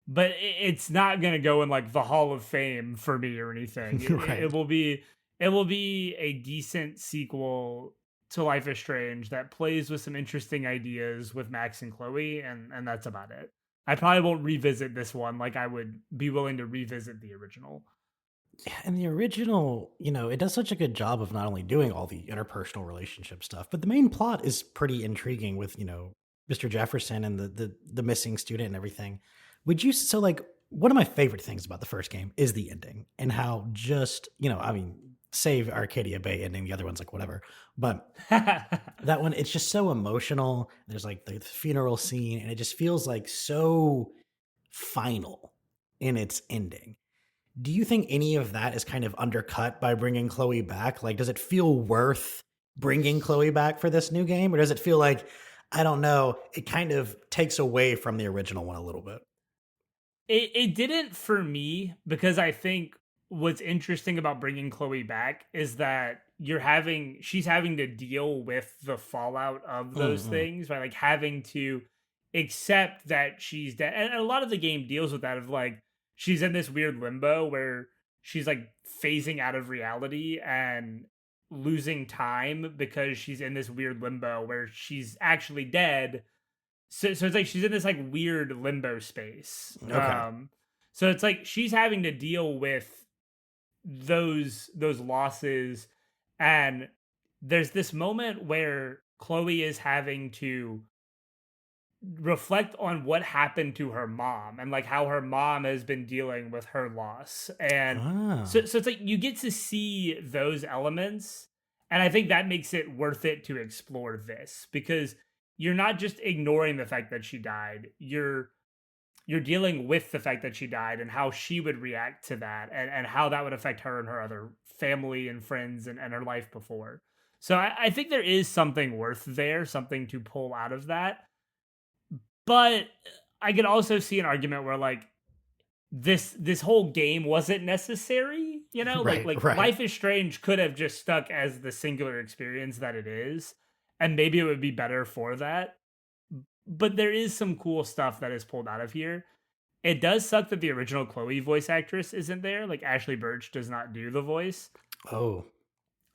But it's not gonna go in like the Hall of Fame for me or anything. Right. It will be a decent sequel to Life is Strange that plays with some interesting ideas with Max and Chloe, and that's about it. I probably won't revisit this one like I would be willing to revisit the original. And the original, it does such a good job of not only doing all the interpersonal relationship stuff, but the main plot is pretty intriguing with, Mr. Jefferson and the missing student and everything. So like one of my favorite things about the first game is the ending and how just, save Arcadia Bay ending, the other one's like whatever. But that one, it's just so emotional. There's like the funeral scene and it just feels like so final in its ending. Do you think any of that is kind of undercut by bringing Chloe back? Like, does it feel worth bringing Chloe back for this new game? Or does it feel like, I don't know, it kind of takes away from the original one a little bit? It didn't for me because I think what's interesting about bringing Chloe back is that she's having to deal with the fallout of those things, right? Like having to accept that she's dead. And a lot of the game deals with that of like, she's in this weird limbo where she's like phasing out of reality and losing time because she's in this weird limbo where she's actually dead. So it's like she's in this like weird limbo space. Okay. So it's like she's having to deal with those losses, and there's this moment where Chloe is having to reflect on what happened to her mom and like how her mom has been dealing with her loss. And so it's like you get to see those elements, and I think that makes it worth it to explore this because you're not just ignoring the fact that she died, you're dealing with the fact that she died and how she would react to that and how that would affect her and her other family and friends and her life before. So I think there is something worth there, something to pull out of that. But I could also see an argument where like this whole game wasn't necessary. Right, like right. Life is Strange could have just stuck as the singular experience that it is, and maybe it would be better for that. But there is some cool stuff that is pulled out of here. It does suck that the original Chloe voice actress isn't there. Like Ashley Birch does not do the voice. Oh,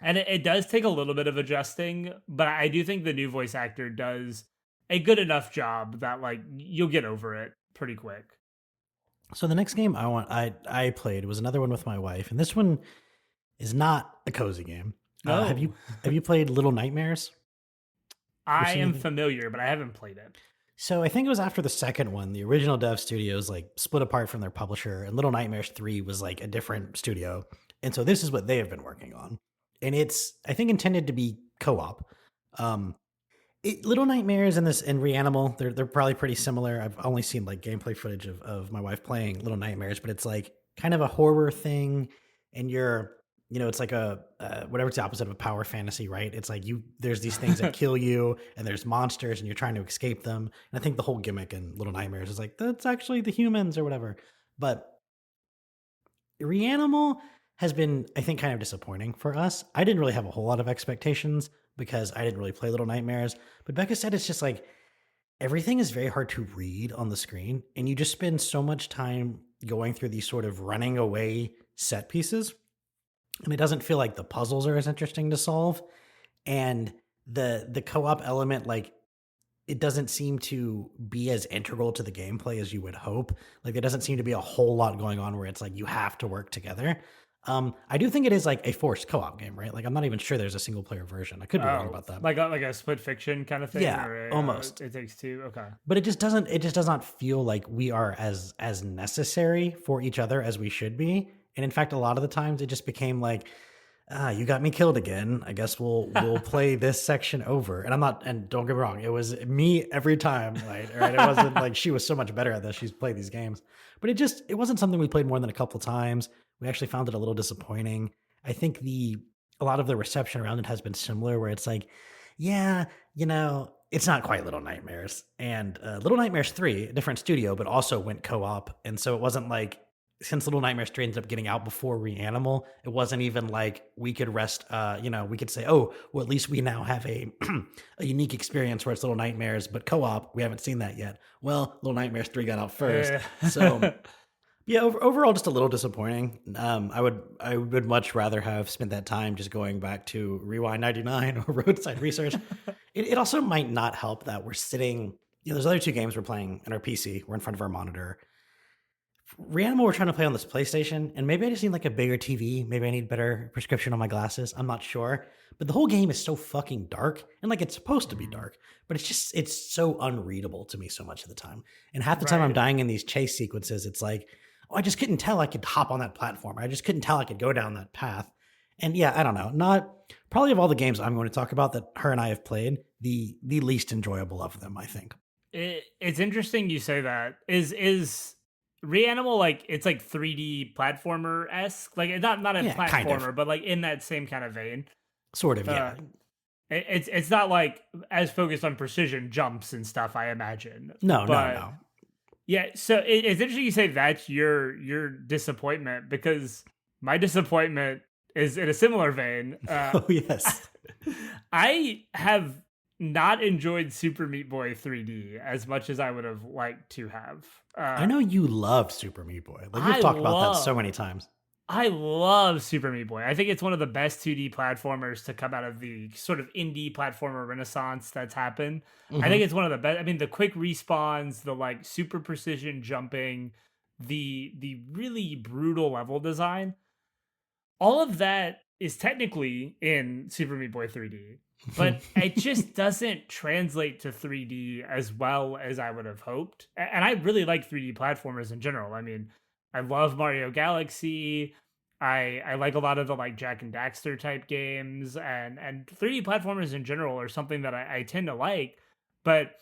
And it does take a little bit of adjusting, but I do think the new voice actor does a good enough job that like you'll get over it pretty quick. so the next game I played was another one with my wife, and this one is not a cozy game. Have No, you played Little Nightmares or I seen am anything? familiar, but I haven't played it. So I think it was after the second one, the original dev studios like split apart from their publisher, and Little Nightmares 3 was like a different studio. And so this is what they have been working on. And it's I think intended to be co-op. Um Little Nightmares and this and Reanimal, they're probably pretty similar. I've only seen like gameplay footage of my wife playing Little Nightmares, but it's like kind of a horror thing, and it's like a whatever's the opposite of a power fantasy, right? It's like there's these things that kill you, and there's monsters, and you're trying to escape them. And I think the whole gimmick in Little Nightmares is like that's actually the humans or whatever. But Reanimal has been, I think, kind of disappointing for us. I didn't really have a whole lot of expectations because I didn't really play Little Nightmares. But Becca said it's just like everything is very hard to read on the screen, and you just spend so much time going through these sort of running away set pieces, and it doesn't feel like the puzzles are as interesting to solve. And the co-op element, like it doesn't seem to be as integral to the gameplay as you would hope. Like there doesn't seem to be a whole lot going on where it's like you have to work together. I do think it is like a forced co-op game, right? Like I'm not even sure there's a single player version. I could be wrong Oh, about that. like a split fiction kind of thing, Yeah, or almost. it takes two. Okay. But it just does not feel like we are as necessary for each other as we should be. And in fact, a lot of the times it just became like, you got me killed again. I guess we'll play this section over. And I'm not, and don't get me wrong, it was me every time, right? It wasn't like she was so much better at this. She's played these games. But it wasn't something we played more than a couple times. We actually found it a little disappointing. I think a lot of the reception around it has been similar where it's like, yeah, it's not quite Little Nightmares. And Little Nightmares 3, a different studio, but also went co-op. And so it wasn't like since Little Nightmares 3 ended up getting out before Reanimal, it wasn't even like we could rest, we could say, oh, well, at least we now have a a unique experience where it's Little Nightmares, but co-op, we haven't seen that yet. Well, Little Nightmares 3 got out first. So yeah, overall, just a little disappointing. I would much rather have spent that time just going back to Rewind 99 or Roadside Research. It also might not help that we're sitting, there's other two games we're playing on our PC. We're in front of our monitor. Reanimal we're trying to play on this PlayStation, and maybe I just need like a bigger TV. Maybe I need better prescription on my glasses. I'm not sure. But the whole game is so fucking dark, and like it's supposed to be dark, but it's so unreadable to me so much of the time. And half the time I'm Right. dying in these chase sequences, it's like, oh, I just couldn't tell I could hop on that platform. I just couldn't tell I could go down that path. And yeah, I don't know. Not probably of all the games I'm going to talk about that her and I have played, the least enjoyable of them, I think. It's interesting you say that. Is Reanimal like it's like 3D platformer esque? Like it's not a Yeah, kind of. platformer, but like in that same kind of vein. Sort of, Uh, yeah. it's not like as focused on precision jumps and stuff, I imagine. No, no, But no. yeah, so it's interesting you say that's your disappointment because my disappointment is in a similar vein. Oh, yes. I have not enjoyed Super Meat Boy 3D as much as I would have liked to have. I know you loved Super Meat Boy. Like you've I talked about that so love many times. I love Super Meat Boy. I think it's one of the best 2D platformers to come out of the sort of indie platformer renaissance that's happened. I Hmm. think it's one of the best. I mean, the quick respawns, the like super precision jumping, the really brutal level design. All of that is technically in Super Meat Boy 3D, but it just doesn't translate to 3D as well as I would have hoped. And I really like 3D platformers in general. I mean, I love Mario Galaxy. I like a lot of the like Jack and Daxter type games, and 3D platformers in general are something that I tend to like. But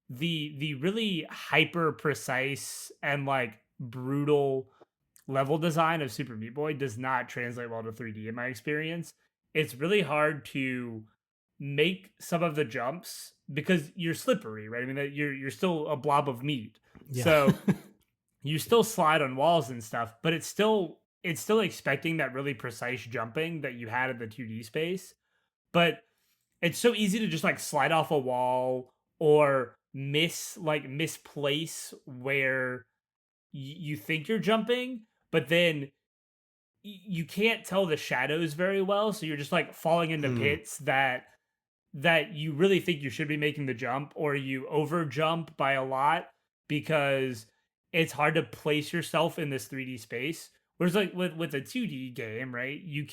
the really hyper precise and like brutal level design of Super Meat Boy does not translate well to 3D in my experience. It's really hard to make some of the jumps because you're slippery, right? I mean, that you're still a blob of meat, Yeah. so you still slide on walls and stuff, but it's still it's still expecting that really precise jumping that you had in the 2D space, but it's so easy to just like slide off a wall or misplace where you think you're jumping, but then you can't tell the shadows very well, so you're just like falling into Mm. pits that you really think you should be making the jump, or you over jump by a lot because it's hard to place yourself in this 3D space. Whereas like with a 2D game, right? You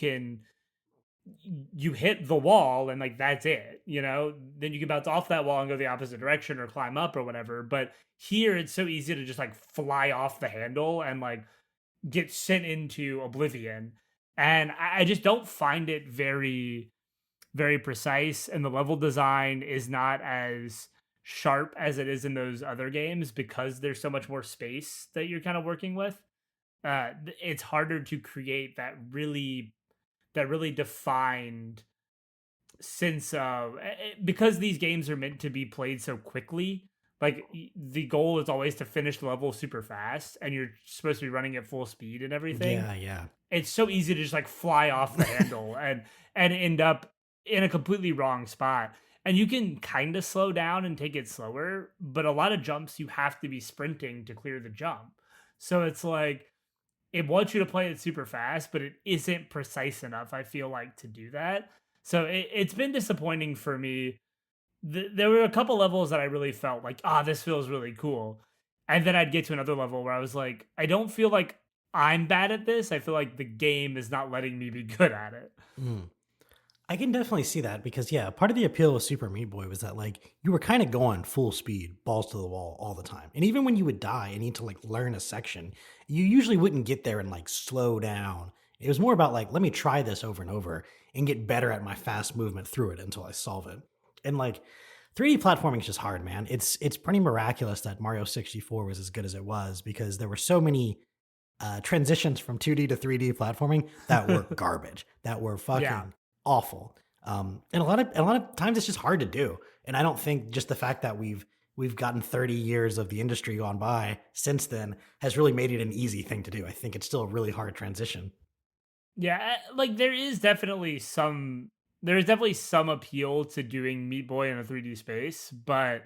hit the wall and like that's it, you know? Then you can bounce off that wall and go the opposite direction or climb up or whatever. But here it's so easy to just like fly off the handle and like get sent into oblivion. And I just don't find it very precise, and the level design is not as sharp as it is in those other games because there's so much more space that you're kind of working with. It's harder to create that really defined sense of because these games are meant to be played so quickly. Like the goal is always to finish the level super fast, and you're supposed to be running at full speed and everything. Yeah, yeah. It's so easy to just like fly off the handle and end up in a completely wrong spot. And you can kind of slow down and take it slower, but a lot of jumps you have to be sprinting to clear the jump. So it's like it wants you to play it super fast, but it isn't precise enough, I feel like, to do that. So it's been disappointing for me. There were a couple levels that I really felt like, this feels really cool. And then I'd get to another level where I was like, I don't feel like I'm bad at this. I feel like the game is not letting me be good at it. Mm. I can definitely see that because yeah, part of the appeal of Super Meat Boy was that like you were kind of going full speed, balls to the wall all the time. And even when you would die and need to like learn a section, you usually wouldn't get there and like slow down. It was more about like, let me try this over and over and get better at my fast movement through it until I solve it. And like 3D platforming is just hard, man. It's pretty miraculous that Mario 64 was as good as it was because there were so many transitions from 2D to 3D platforming that were garbage, that were Yeah. fucking awful. And a lot of times it's just hard to do. And I don't think just the fact that we've gotten 30 years of the industry gone by since then has really made it an easy thing to do. I think it's still a really hard transition. Yeah, like there is definitely some appeal to doing Meat Boy in a 3D space, but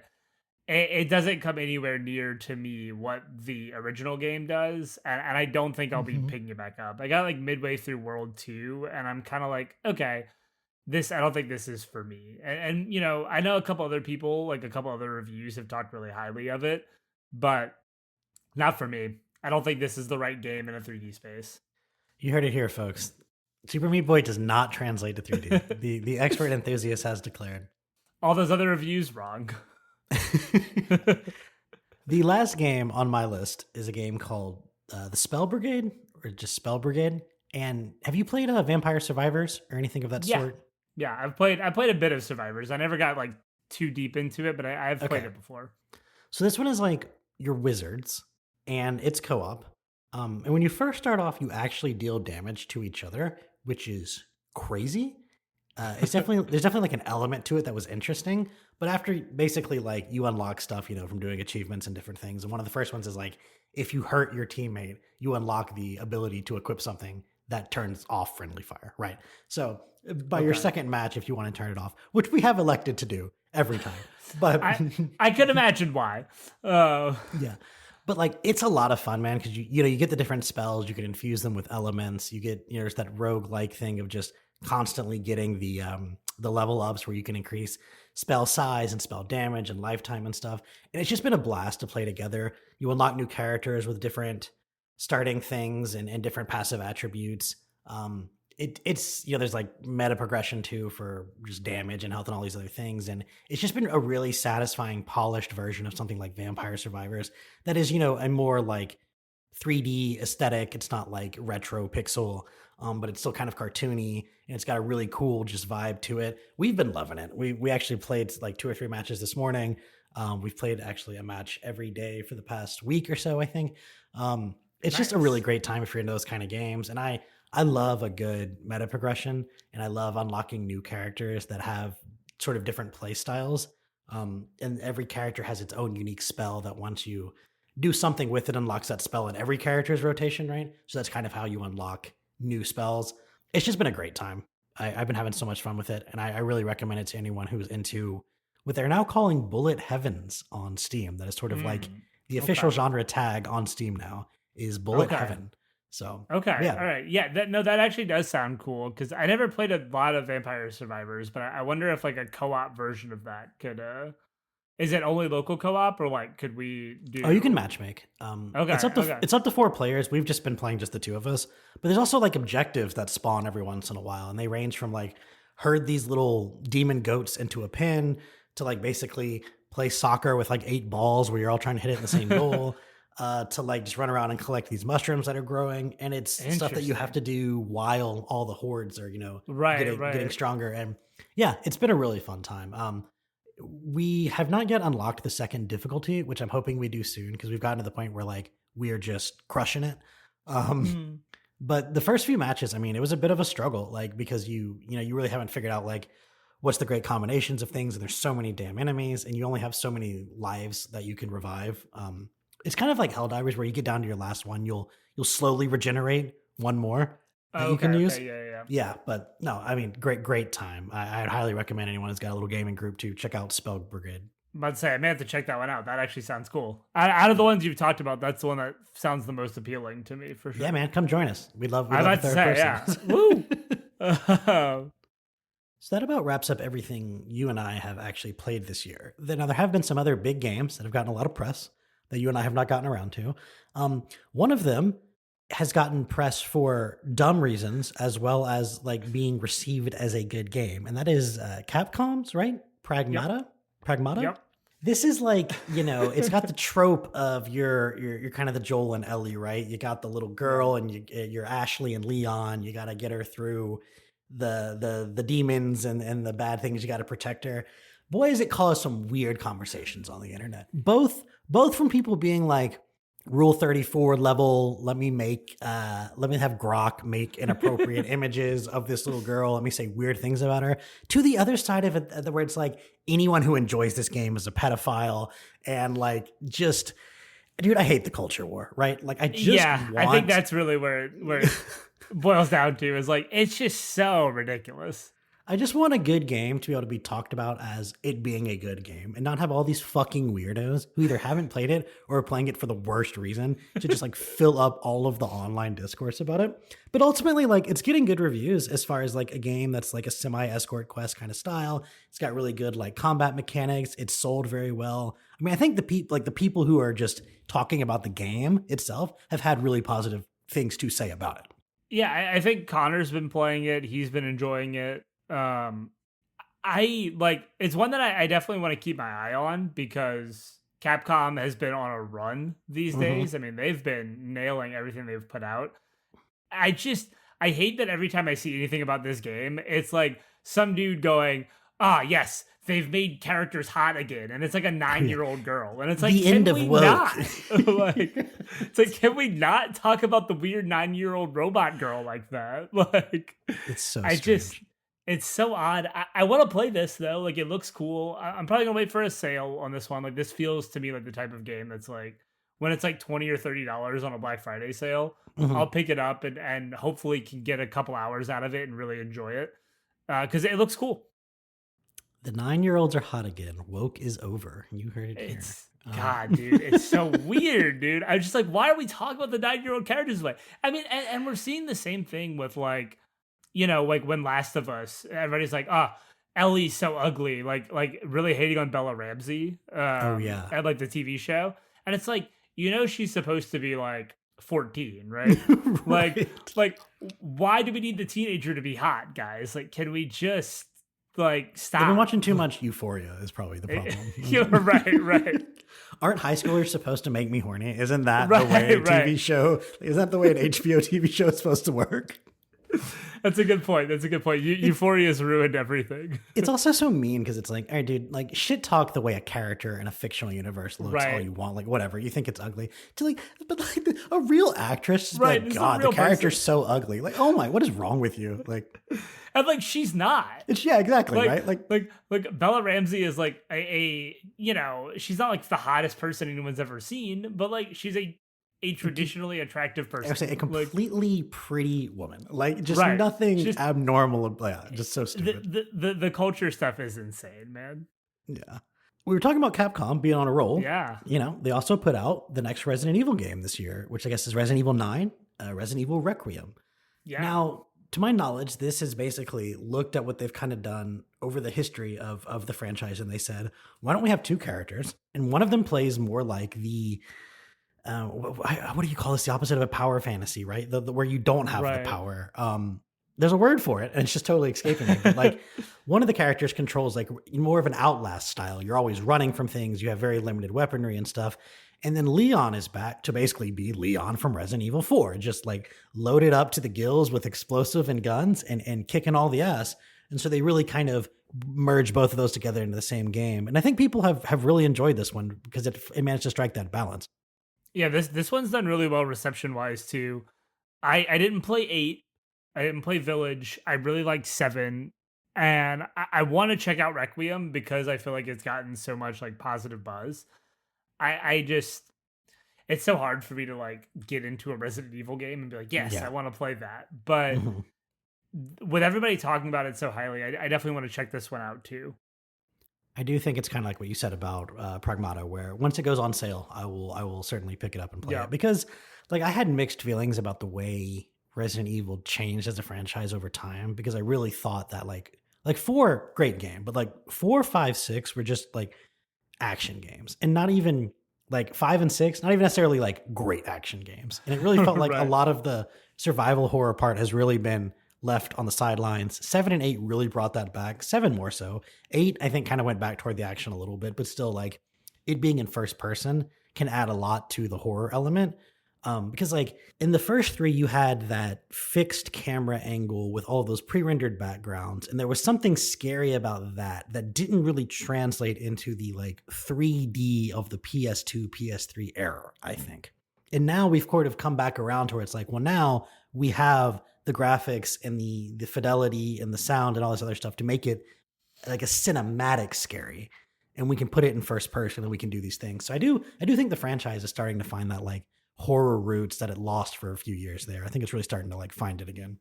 it doesn't come anywhere near to me what the original game does, and I don't think I'll be Mhm. picking it back up. I got like midway through World 2, and I'm kind of like, okay, this I don't think this is for me. And I know a couple other people, like a couple other reviews, have talked really highly of it, but not for me. I don't think this is the right game in a 3D space. You heard it here, folks. Super Meat Boy does not translate to 3D. The expert enthusiast has declared. All those other reviews wrong. The last game on my list is a game called The Spell Brigade, or just Spell Brigade. And have you played Vampire Survivors or anything of that Yeah. sort? Yeah, I played a bit of Survivors. I never got like too deep into it, but I've played Okay. it before. So this one is like you're wizards, and it's co-op. And when you first start off, you actually deal damage to each other, which is crazy. It's definitely there's definitely like an element to it that was interesting. But after basically like you unlock stuff, from doing achievements and different things. And one of the first ones is like if you hurt your teammate, you unlock the ability to equip something that turns off friendly fire, right? So by your Okay. second match, if you want to turn it off, which we have elected to do every time, but I I could imagine why. Uh yeah. But like it's a lot of fun, man, because you get the different spells, you can infuse them with elements. You get, there's that rogue like thing of just constantly getting the level ups where you can increase spell size and spell damage and lifetime and stuff. And it's just been a blast to play together. You unlock new characters with different starting things and different passive attributes. It's there's like meta progression too for just damage and health and all these other things, and it's just been a really satisfying polished version of something like Vampire Survivors that is a more like 3D aesthetic. It's not like retro pixel, but it's still kind of cartoony and it's got a really cool just vibe to it. We've been loving it. We actually played like 2 or 3 matches this morning. We've played actually a match every day for the past week or so, I think. It's just a really nice. great time if you're into those kind of games, and I love a good meta progression, and I love unlocking new characters that have sort of different play styles. And every character has its own unique spell that once you do something with it unlocks that spell in every character's rotation, right? So that's kind of how you unlock new spells. It's just been a great time. I've been having so much fun with it, and I really recommend it to anyone who's into what they're now calling bullet heavens on Steam. That is sort of like the official genre tag on Steam now is bullet heaven. So okay, yeah. all right, yeah. That actually does sound cool because I never played a lot of Vampire Survivors, but I wonder if like a co-op version of that could. Is it only local co-op or like could we do? Oh, you can matchmake. Okay, it's up to 4 players. We've just been playing just the 2 of us, but there's also like objectives that spawn every once in a while, and they range from like herd these little demon goats into a pen to like basically play soccer with like 8 balls where you're all trying to hit it in the same goal. To like just run around and collect these mushrooms that are growing, and it's stuff that you have to do while all the hordes are getting stronger. And yeah, it's been a really fun time. We have not yet unlocked the second difficulty, which I'm hoping we do soon because we've gotten to the point where like we're just crushing it. But the first few matches, I mean, it was a bit of a struggle, like because you really haven't figured out like what's the great combinations of things, and there's so many damn enemies, and you only have so many lives that you can revive. It's kind of like Helldivers, where you get down to your last one, you'll slowly regenerate one more that you can use. Yeah, but no, I mean, great time. I'd highly recommend anyone who's got a little gaming group to check out Spell Brigade. I'm about to say, I may have to check that one out. That actually sounds cool. Out of the ones you've talked about, that's the one that sounds the most appealing to me for sure. Yeah, man, come join us. We'd love I'm about to say, yeah. Woo! So that about wraps up everything you and I have actually played this year. Now, there have been some other big games that have gotten a lot of press that you and I have not gotten around to. One of them has gotten press for dumb reasons as well as like being received as a good game. And that is Capcom's, right? Pragmata? Yep. This is like, it's got the trope of you're kind of the Joel and Ellie, right? You got the little girl and you're Ashley and Leon. You got to get her through the demons and the bad things. You got to protect her. Boy, has it caused some weird conversations on the internet. Both from people being like, Rule 34 level, let me have Grok make inappropriate images of this little girl. Let me say weird things about her. To the other side of it, where it's like anyone who enjoys this game is a pedophile. And like, just, dude, I hate the culture war, right? Like, I think that's really where it boils down to is like, it's just so ridiculous. I just want a good game to be able to be talked about as it being a good game and not have all these fucking weirdos who either haven't played it or are playing it for the worst reason to just like fill up all of the online discourse about it. But ultimately, like, it's getting good reviews as far as like a game that's like a semi-escort quest kind of style. It's got really good like combat mechanics. It's sold very well. I mean, I think the people who are just talking about the game itself have had really positive things to say about it. Yeah, I think Connor's been playing it. He's been enjoying it. I like, it's one that I definitely want to keep my eye on because Capcom has been on a run these days. I mean, they've been nailing everything they've put out. I hate that every time I see anything about this game, it's like some dude going, yes, they've made characters hot again, and it's like a 9-year-old girl, and it's like, the end of woke. It's like, can we not talk about the weird 9-year-old robot girl like that? Like, it's so strange. It's so odd. I want to play this though. Like, it looks cool. I'm probably gonna wait for a sale on this one. Like, this feels to me like the type of game that's like when it's like $20 or $30 on a Black Friday sale, I'll pick it up and hopefully can get a couple hours out of it and really enjoy it because it looks cool. The 9-year-olds are hot again. Woke is over. You heard it here. God, dude, it's so weird, dude. I'm just like, why are we talking about the 9-year-old characters this way? I mean, and we're seeing the same thing with like, like when Last of Us, everybody's like, Ellie's so ugly, like really hating on Bella Ramsey. At like the TV show, and it's like, she's supposed to be like 14, right? Right. like why do we need the teenager to be hot, guys? Like, can we just like stop? I've been watching too much Euphoria is probably the problem. You're right. Aren't high schoolers supposed to make me horny? Isn't that the way a TV show? Isn't that the way an HBO TV show is supposed to work? That's a good point. That's a good point. Euphoria's ruined everything. It's also so mean because it's like, all right, dude, like shit talk the way a character in a fictional universe looks all Right. you want, like whatever. You think it's ugly. To like, but like a real actress just be Right. like, It's a God, the real character's person. so ugly. Like, oh my, what is wrong with you? Like, And like she's not. it's yeah, exactly, Like right? Like, like Bella Ramsey is like a you know, she's not like the hottest person anyone's ever seen, but like she's a traditionally attractive I would say a person. Like completely pretty woman. Like, just right. nothing Just abnormal. Yeah, just so the, stupid. the culture stuff is insane, man. Yeah. We were talking about Capcom being on a roll. Yeah. You know, they also put out the next Resident Evil game this year, which I guess is Resident Evil 9, Resident Evil Requiem. Yeah. Now, to my knowledge, this has basically looked at what they've kind of done over the history of the franchise, and they said, why don't we have two characters? And one of them plays more like the what do you call this? The opposite of a power fantasy, right? The where you don't have the Right. power. There's a word for it, and it's just totally escaping me. But like one of the characters controls like more of an Outlast style. You're always running from things. You have very limited weaponry and stuff. And then Leon is back to basically be Leon from Resident Evil 4, just like loaded up to the gills with explosive and guns and kicking all the ass. And so they really kind of merge both of those together into the same game. And I think people have really enjoyed this one because it managed to strike that balance. Yeah, this one's done really well reception wise too. I didn't play 8. I didn't play Village. I really liked 7. And I want to check out Requiem because I feel like it's gotten so much like positive buzz. I just it's so hard for me to like get into a Resident Evil game and be like, yes, I Yeah. want to play that. But Mhm. with everybody talking about it so highly, I definitely want to check this one out too. I do think it's kind of like what you said about Pragmata, where once it goes on sale, I will certainly pick it up and play Yeah. it because like I had mixed feelings about the way Resident Evil changed as a franchise over time because I really thought that like 4 great game, but like 4, 5, 6 were just like action games and not even like 5 and 6, not even necessarily like great action games. And it really felt like a Right. lot of the survival horror part has really been left on the sidelines. 7 and 8 really brought that back. 7 more so. 8 I think kind of went back toward the action a little bit, but still like it being in first person can add a lot to the horror element. Because like in the first 3 you had that fixed camera angle with all those pre-rendered backgrounds and there was something scary about that didn't really translate into the like 3D of the PS2 PS3 era, I think. And now we've kind of come back around to where it's like, well, now we have the graphics and the fidelity and the sound and all this other stuff to make it like a cinematic scary, and we can put it in first person and we can do these things. So I do think the franchise is starting to find that like horror roots that it lost for a few years there. I think it's really starting to like find it again.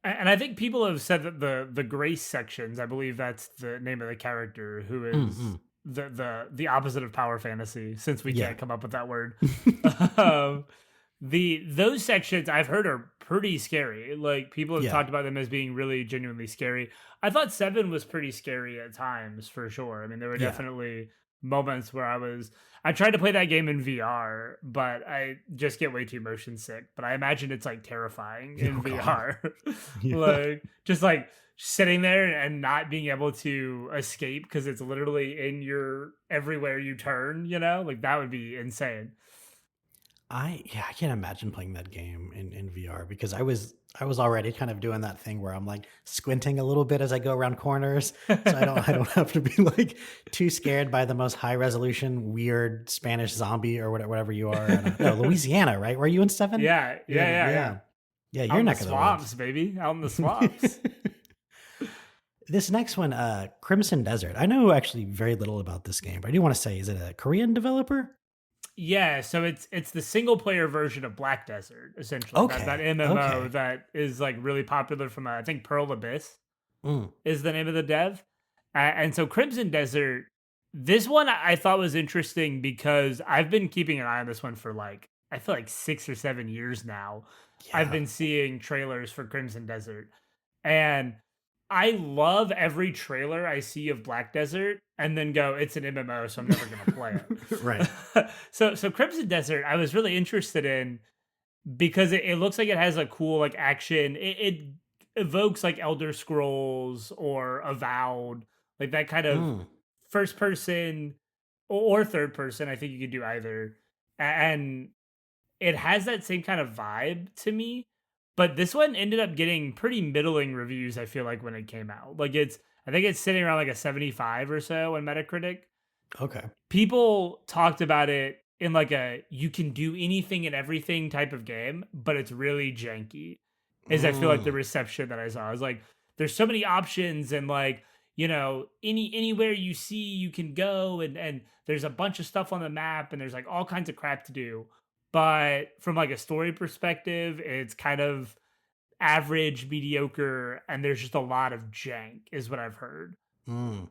And I think people have said that the Grace sections, I believe that's the name of the character who is Mm-mm. the opposite of power fantasy, since we Yeah. can't come up with that word. um, those sections I've heard are pretty scary. Like people have Yeah. talked about them as being really genuinely scary. I thought 7 was pretty scary at times for sure. I mean, there were Yeah. definitely moments where I tried to play that game in VR, but I just get way too motion sick. But I imagine it's like terrifying in Oh God. VR. Yeah. Like just like sitting there and not being able to escape because it's literally in your everywhere you turn, you know? Like that would be insane. I can't imagine playing that game in VR because I was already kind of doing that thing where I'm like squinting a little bit as I go around corners. So I don't have to be like too scared by the most high resolution weird Spanish zombie or whatever you are. No, Louisiana, right? Were you in 7? Yeah. Yeah, Out your in the neck of the swamps, baby. Out in the swamps. woods. This next one, Crimson Desert. I know actually very little about this game, but I do want to say, is it a Korean developer? Yeah, so it's the single player version of Black Desert, essentially. That Okay. MMO Okay. that is like really popular from I think Pearl Abyss Mm, is the name of the dev. And so Crimson Desert, this one I thought was interesting because I've been keeping an eye on this one for like I feel like 6 or 7 years now. I've yeah. been seeing trailers for Crimson Desert. And I love every trailer I see of Black Desert and then go, it's an MMO, so I'm never gonna play Right. it. So Crimson Desert, I was really interested in because it looks like it has a cool like action. It evokes like Elder Scrolls or Avowed, like that kind of Mm, first person or third person. I think you could do either, and it has that same kind of vibe to me. But this one ended up getting pretty middling reviews, I feel like, when it came out. Like I think it's sitting around like a 75 or so on Metacritic. Okay. People talked about it in like a you can do anything and everything type of game, but it's really janky. Is I feel like the Mm. reception that I saw. I was like, there's so many options and like, anywhere you see you can go and there's a bunch of stuff on the map and there's like all kinds of crap to do. But from like a story perspective, it's kind of average, mediocre, and there's just a lot of jank, is what I've heard. Mm.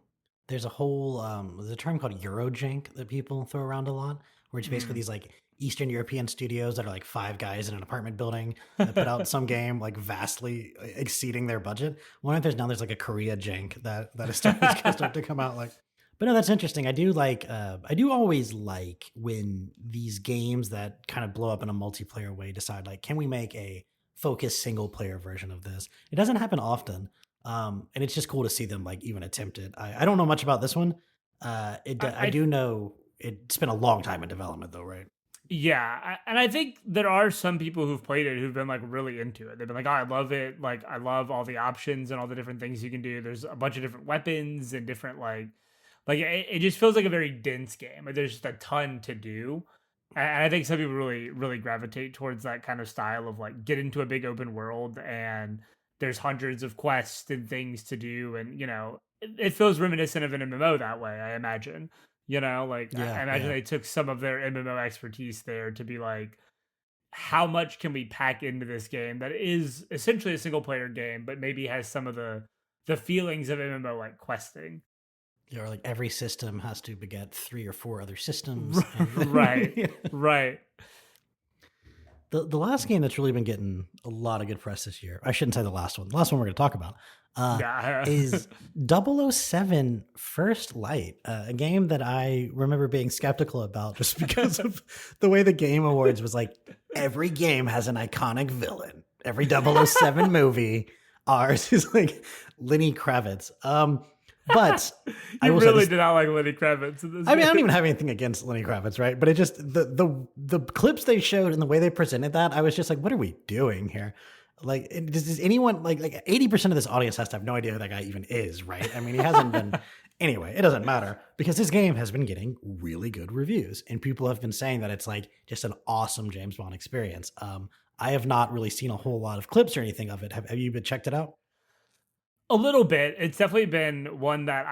There's a whole there's a term called Eurojank that people throw around a lot, where it's basically Mm. these like Eastern European studios that are like five guys in an apartment building that put out some game like vastly exceeding their budget. One of there's like a Korea jank that is starting to come out like. But no, that's interesting. I do always like when these games that kind of blow up in a multiplayer way decide like, can we make a focused single player version of this? It doesn't happen often. And it's just cool to see them like even attempt it. I don't know much about this one. I I do know it's been a long time in development though, right? Yeah, and I think there are some people who've played it who've been like really into it. They've been like, "Oh, I love it! Like, I love all the options and all the different things you can do. There's a bunch of different weapons and different like it just feels like a very dense game. Like, there's just a ton to do, and I think some people really gravitate towards that kind of style of like get into a big open world and there's hundreds of quests and things to do, and it feels reminiscent of an MMO that way. I imagine. Like I Yeah, imagine yeah. they took some of their MMO expertise there to be like, how much can we pack into this game that is essentially a single player game, but maybe has some of the feelings of MMO like questing. Or like every system has to beget three or four other systems. Right. Yeah. Right. The last game that's really been getting a lot of good press this year, I shouldn't say the last one. The last one we're going to talk about Yeah. is 007 First Light, a game that I remember being skeptical about just because of the way the Game Awards was like, every game has an iconic villain. Every 007 movie, ours is like Lenny Kravitz. But I You will say really this, did not like Lenny Kravitz in this I mean, I don't game. even have anything against Lenny Kravitz, right? But it just the clips they showed and the way they presented that, I was just like, what are we doing here? Like, does anyone like 80% of this audience has to have no idea who that guy even is, right? I mean, he hasn't been. Anyway, it doesn't matter because this game has been getting really good reviews, and people have been saying that it's like just an awesome James Bond experience. I have not really seen a whole lot of clips or anything of it. Have you been checked it out? A little bit. It's definitely been one that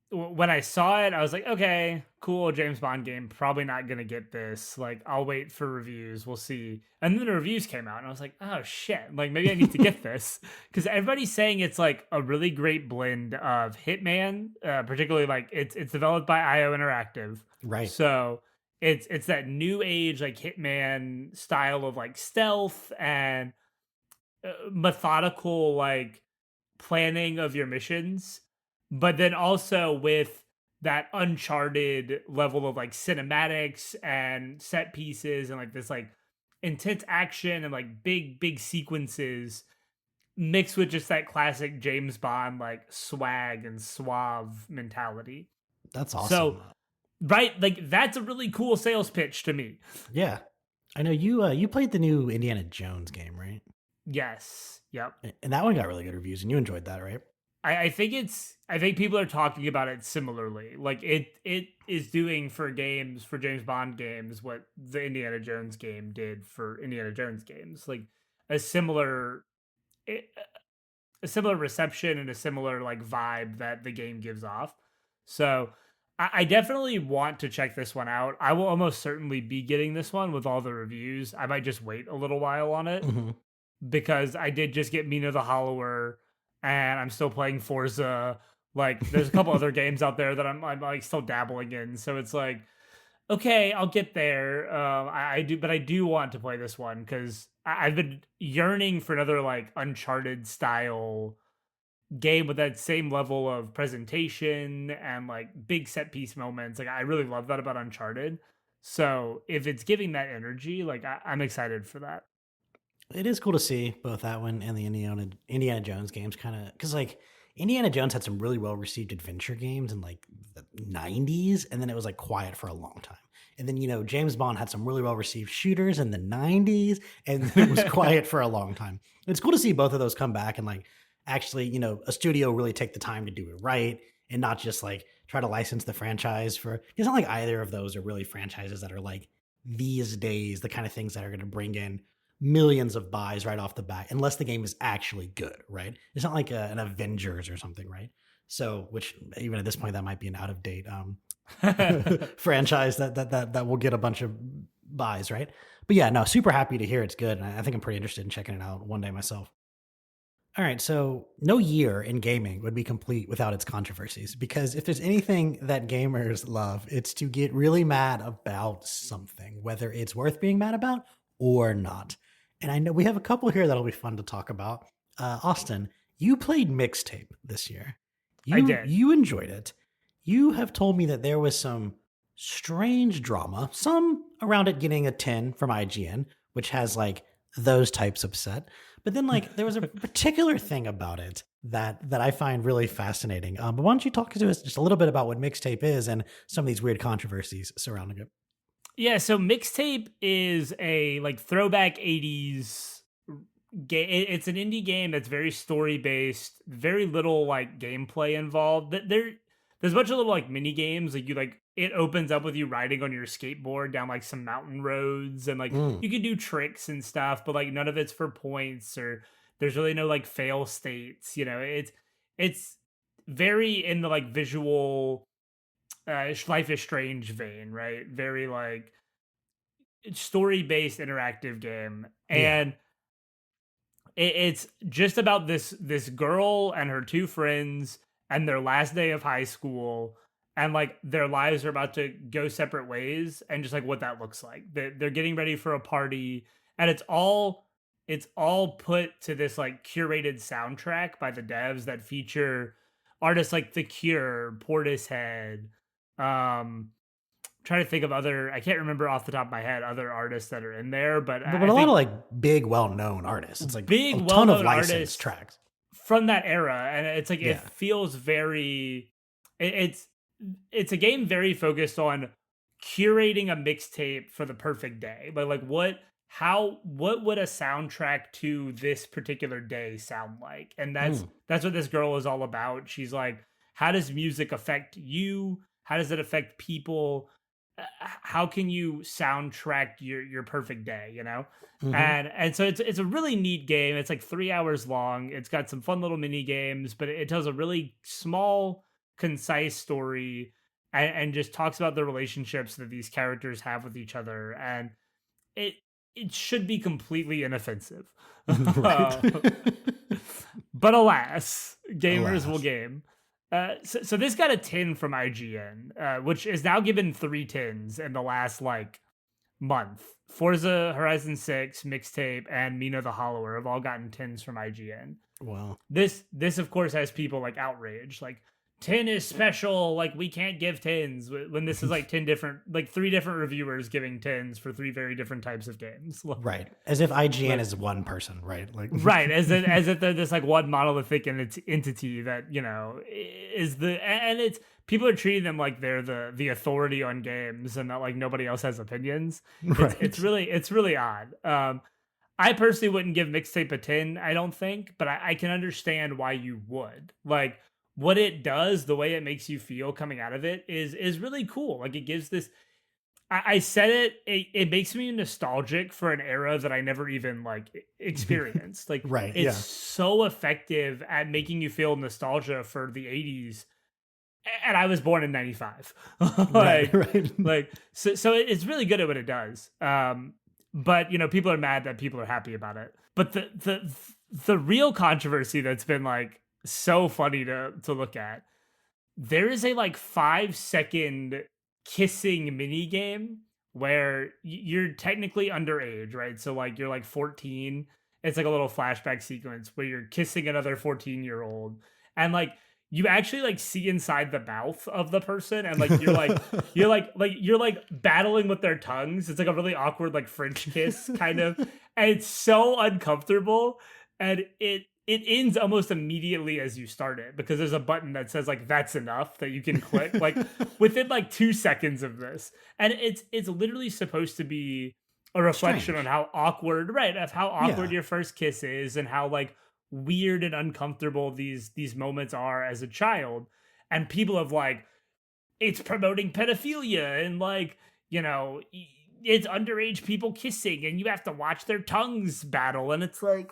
when I saw it, I was like, okay, cool, James Bond game. Probably not gonna get this. Like, I'll wait for reviews. We'll see. And then the reviews came out, and I was like, oh shit, like maybe I need to get this because everybody's saying it's like a really great blend of Hitman, particularly like it's developed by IO Interactive, Right. so it's that new age like Hitman style of like stealth and methodical like planning of your missions, but then also with that uncharted level of like cinematics and set pieces and like this like intense action and like big sequences mixed with just that classic James Bond like swag and suave mentality. That's So, awesome. right, like that's a really cool sales pitch to me. Yeah, I know you played the new Indiana Jones game, right? Yes. Yep. And that one got really good reviews, and you enjoyed that, right? I think people are talking about it similarly. Like it is doing for games for James Bond games what the Indiana Jones game did for Indiana Jones games. Like a similar a similar reception and a similar like vibe that the game gives off. So I definitely want to check this one out. I will almost certainly be getting this one with all the reviews. I might just wait a little while on it Mm-hmm. because I did just get Mina the Hollower and I'm still playing Forza. Like there's a couple other games out there that I'm like still dabbling in. So it's like, okay, I'll get there. I do, but I do want to play this one because I've been yearning for another like Uncharted style game with that same level of presentation and like big set piece moments. Like I really love that about Uncharted. So if it's giving that energy, like I'm excited for that. It is cool to see both that one and the Indiana Jones games, kind of because like Indiana Jones had some really well received adventure games in like the '90s, and then it was like quiet for a long time. And then, James Bond had some really well received shooters in the 90s, and then it was quiet for a long time. It's cool to see both of those come back and like actually, a studio really take the time to do it right and not just like try to license the franchise for. It's not like either of those are really franchises that are like these days the kind of things that are going to bring in millions of buys right off the bat, unless the game is actually good, right? It's not like an Avengers or something, right? So, which even at this point, that might be an out of date franchise that will get a bunch of buys, right? But yeah, no, super happy to hear it's good, and I think I'm pretty interested in checking it out one day myself. All right, so no year in gaming would be complete without its controversies, because if there's anything that gamers love, it's to get really mad about something, whether it's worth being mad about or not. And I know we have a couple here that'll be fun to talk about. Austin, you played Mixtape this year. I You did. you enjoyed it. You have told me that there was some strange drama, some around it getting a 10 from IGN, which has like those types upset. But then like there was a particular thing about it that I find really fascinating. But why don't you talk to us just a little bit about what Mixtape is and some of these weird controversies surrounding it? Yeah, so Mixtape is a like throwback 80s game. It's an indie game that's very story based, very little like gameplay involved. There's a bunch of little like mini games. Like you like it opens up with you riding on your skateboard down like some mountain roads, and like Mm, you can do tricks and stuff, but like none of it's for points, or there's really no like fail states. It's very in the like visual Life is Strange vein, right? Very like story based interactive game, yeah. and it's just about this girl and her two friends and their last day of high school, and like their lives are about to go separate ways, and just like what that looks like. They're getting ready for a party, and it's all put to this like curated soundtrack by the devs that feature artists like The Cure, Portishead, um trying to think of other, I can't remember off the top of my head other artists that are in there, but But, I but a lot of think like big, well known artists. It's like big a ton of well-known licensed artists tracks. from that era. And it's like it Yeah. feels very it, it's it's a game very focused on curating a mixtape for the perfect day. But like what would a soundtrack to this particular day sound like? And that's Mm, that's what this girl is all about. She's like, how does music affect you? How does it affect people? How can you soundtrack your perfect day, hmm and so it's a really neat game. It's like 3 hours long. It's got some fun little mini games, but it tells a really small, concise story, and just talks about the relationships that these characters have with each other, and it it should be completely inoffensive. right. But alas, gamers will Alas. game. So this got a 10 from IGN, which is now given 3 10s in the last like month. Forza Horizon 6, Mixtape, and Mina the Hollower have all gotten 10s from IGN. Well, This of course has people like outraged, like 10 is special, like we can't give 10s when this is like 10 different, like 3 different reviewers giving 10s for 3 very different types of games. right. As if IGN Like, is one person, right? Like, right, as if they're this like one monolithic entity that is and it's people are treating them like they're the authority on games, and that like nobody else has opinions. It's right. really odd. I personally wouldn't give Mixtape a 10, I don't think, but I can understand why you would. Like what it does, the way it makes you feel coming out of it is really cool. Like it gives this, I said it makes me nostalgic for an era that I never even like experienced. Like Right. it's Yeah. so effective at making you feel nostalgia for the 80s, and I was born in 95. Right. like Right. so it's really good at what it does. But people are mad that people are happy about it. But the real controversy that's been like so funny to look at, there is a like 5 second kissing mini game where you're technically underage, right? So like you're like 14. It's like a little flashback sequence where you're kissing another 14-year-old, and like you actually like see inside the mouth of the person, and like you're like battling with their tongues. It's like a really awkward like French kiss kind of, and it's so uncomfortable, and it ends almost immediately as you start it, because there's a button that says like that's enough that you can click like within like 2 seconds of this. And it's literally supposed to be a reflection on Strange. how awkward, right, of how awkward Yeah. your first kiss is and how like weird and uncomfortable these moments are as a child. And people have like, it's promoting pedophilia and like, you know, it's underage people kissing and you have to watch their tongues battle, and it's like,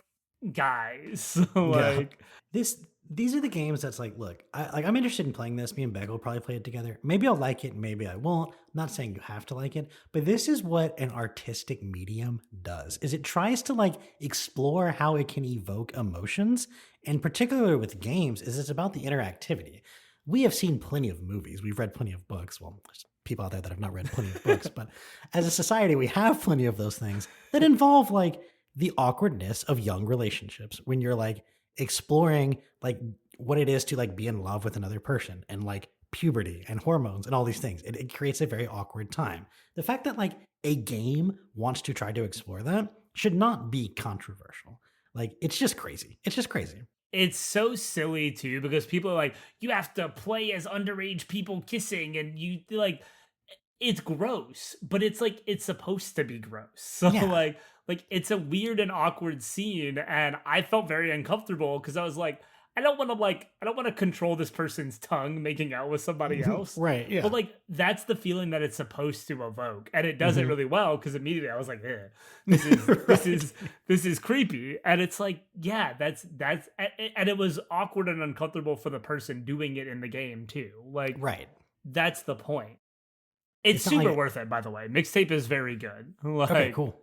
guys, Yeah. like, This these are the games that's like, look, I'm interested in playing this. Me and Beck will probably play it together. Maybe I'll like it, maybe I won't. I'm not saying you have to like it, but this is what an artistic medium does. Is it tries to like explore how it can evoke emotions, and particularly with games, is it's about the interactivity. We have seen plenty of movies. We've read plenty of books. Well, there's people out there that have not read plenty of books, but as a society, we have plenty of those things that involve like the awkwardness of young relationships when you're like exploring like what it is to like be in love with another person, and like puberty and hormones and all these things. It creates a very awkward time. The fact that like a game wants to try to explore that should not be controversial. Like it's just crazy. It's just crazy. it's so silly too, because people are like, you have to play as underage people kissing, and you like, it's gross, but it's like it's supposed to be gross. So Yeah. like it's a weird and awkward scene, and I felt very uncomfortable because I was like, I don't want to control this person's tongue making out with somebody else. Right. But Yeah. like that's the feeling that it's supposed to evoke, and it does it Hmm. really well, because immediately I was like, eh, this is this Right. is this is creepy. And it's like, yeah, that's and it was awkward and uncomfortable for the person doing it in the game too. Like Right. that's the point. It's It's not super like worth it, by the way. Mixtape is very good. okay, Like, cool.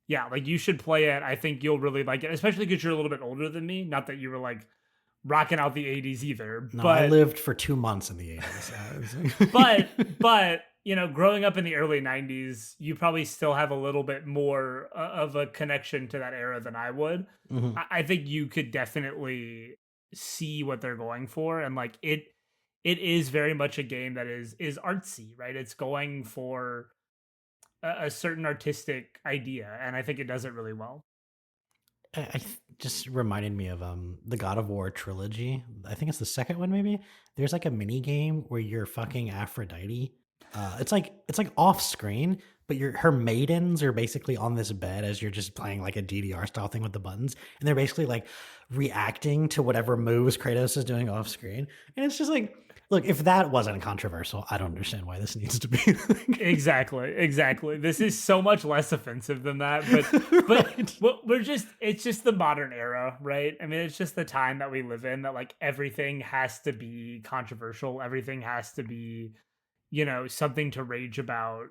yeah, like you should play it. I think you'll really like it, especially because you're a little bit older than me. Not that you were like rocking out the 80s either, No, I but lived for 2 months in the 80s. but but you know, growing up in the early 90s, you probably still have a little bit more of a connection to that era than I would. Mhm. I think you could definitely see what they're going for, and like it is very much a game that is artsy, right? It's going for a certain artistic idea, and I think it does it really well. Just reminded me of the God of War trilogy. I think it's the second one, maybe. There's like a mini game where you're fucking Aphrodite. It's like off screen, but her maidens are basically on this bed as you're just playing like a DDR style thing with the buttons, and they're basically like reacting to whatever moves Kratos is doing off screen. And it's just like, look, if that wasn't controversial, I don't understand why this needs to be. Exactly. This is so much less offensive than that, but Right. we're just, it's just the modern era, right? I mean, it's just the time that we live in, that like everything has to be controversial, everything has to be, you know, something to rage about.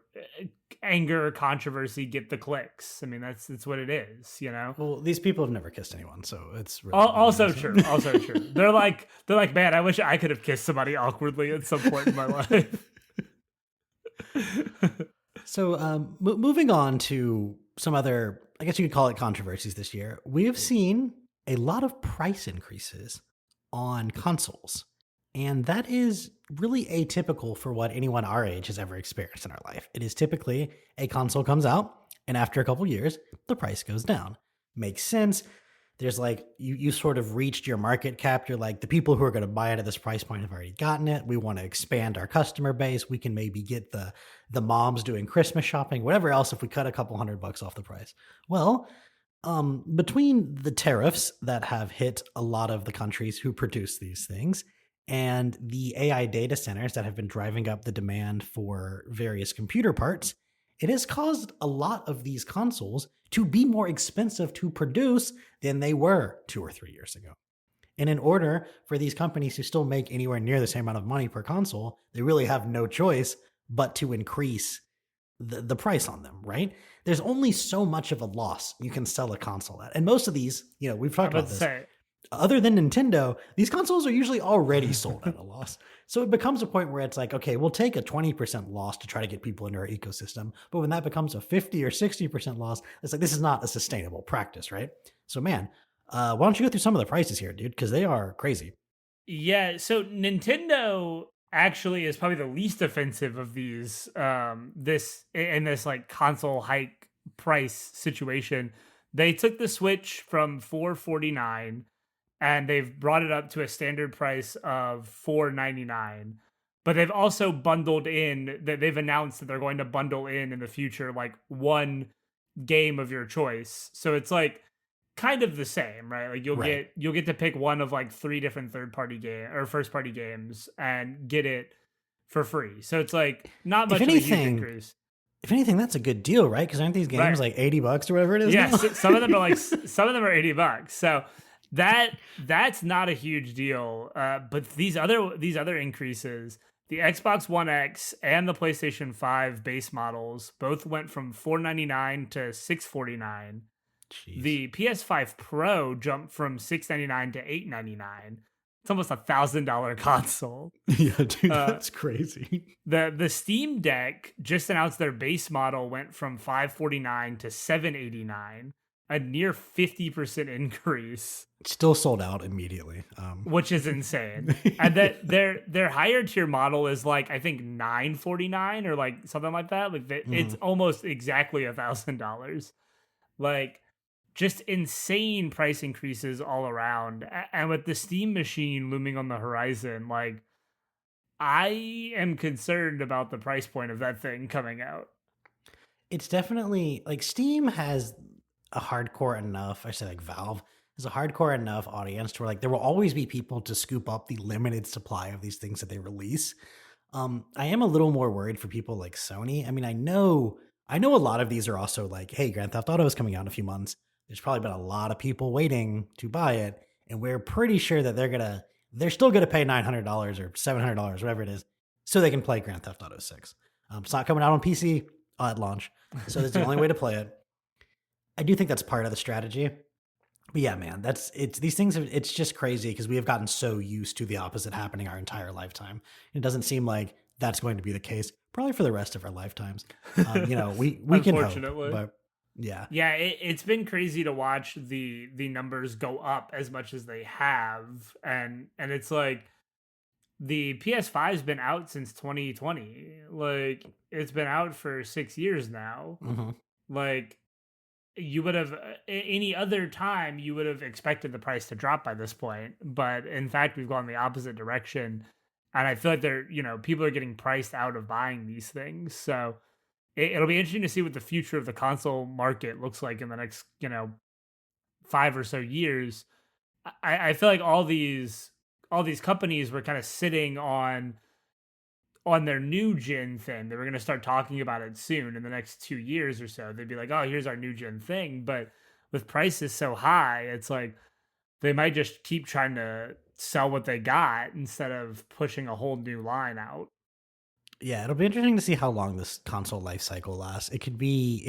Anger, controversy, get the clicks. I mean, that's what it is, you know. Well, these people have never kissed anyone, so it's really Also meaningless. true. Also true. They're like, man, I wish I could have kissed somebody awkwardly at some point in my life. So, moving on to some other, I guess you could call it controversies this year, we have seen a lot of price increases on consoles. And that is really atypical for what anyone our age has ever experienced in our life. It is typically a console comes out, and after a couple years, the price goes down. Makes sense. There's like you sort of reached your market cap. You're like, the people who are going to buy it at this price point have already gotten it. We want to expand our customer base. We can maybe get the moms doing Christmas shopping, whatever else, if we cut a couple $100 off the price. Well, between the tariffs that have hit a lot of the countries who produce these things, and the AI data centers that have been driving up the demand for various computer parts, it has caused a lot of these consoles to be more expensive to produce than they were 2 or 3 years ago. And in order for these companies to still make anywhere near the same amount of money per console, they really have no choice but to increase the price on them, right? There's only so much of a loss you can sell a console at. And most of these, we've I'm talked about about to this, say, other than Nintendo, these consoles are usually already sold at a loss. So it becomes a point where it's like, okay, we'll take a 20% loss to try to get people into our ecosystem. But when that becomes a 50 or 60% loss, it's like, this is not a sustainable practice, right? So, man, why don't you go through some of the prices here, dude? Because they are crazy. yeah. So Nintendo actually is probably the least offensive of these. This in this like console hike price situation. They took the Switch from $449 and they've brought it up to a standard price of $4.99. But they've also bundled in that they've announced that they're going to bundle in the future like one game of your choice. So it's like kind of the same, right? Like Right. you'll get to pick one of like three different third party game or first party games and get it for free. So it's like not If much of a huge anything, increase. if anything, that's a good deal, right? Because aren't these games Right. like $80 or whatever it is now? Yes, some of them are like some of them are $80. So that's not a huge deal. But these other increases, the Xbox One X and the PlayStation 5 base models both went from $4.99 to $6.49. Jeez. The PS5 Pro jumped from $6.99 to $8.99. It's almost $1,000 console. Yeah, dude, Uh, that's crazy. the Steam Deck just announced their base model went from $549 to $789, a near 50% increase, Still sold out immediately. which is insane. And that their higher tier model is like I think $949 or like something like that. Like it's almost exactly $1,000. Like just insane price increases all around. And with the Steam machine looming on the horizon, like I am concerned about the price point of that thing coming out. It's definitely like Steam has a hardcore enough, I say like Valve has a hardcore enough audience to where like there will always be people to scoop up the limited supply of these things that they release. I am a little more worried for people like Sony. I mean, I know a lot of these are also like, hey, Grand Theft Auto is coming out in a few months. There's probably been a lot of people waiting to buy it, and we're pretty sure that they're still gonna pay $900 or $700, whatever it is, so they can play Grand Theft Auto 6. It's not coming out on PC at launch, so that's the only way to play it. I do think that's part of the strategy. But yeah, man, it's these things. It's just crazy because we have gotten so used to the opposite happening our entire lifetime. It doesn't seem like that's going to be the case probably for the rest of our lifetimes. We can hope, Unfortunately. but yeah, Yeah, it's been crazy to watch the numbers go up as much as they have, and it's like the PS5's been out since 2020. Like it's been out for 6 years now. hmm Like you would have any other time you would have expected the price to drop by this point, but in fact we've gone the opposite direction, and I feel like people are getting priced out of buying these things. So it'll be interesting to see what the future of the console market looks like in the next 5 or so years. I feel like all these companies were kind of sitting on their new gen thing. They were going to start talking about it soon in the next 2 years or so. They'd be like, oh, here's our new gen thing. But with prices so high, it's like they might just keep trying to sell what they got instead of pushing a whole new line out. yeah. It'll be interesting to see how long this console life cycle lasts. It could be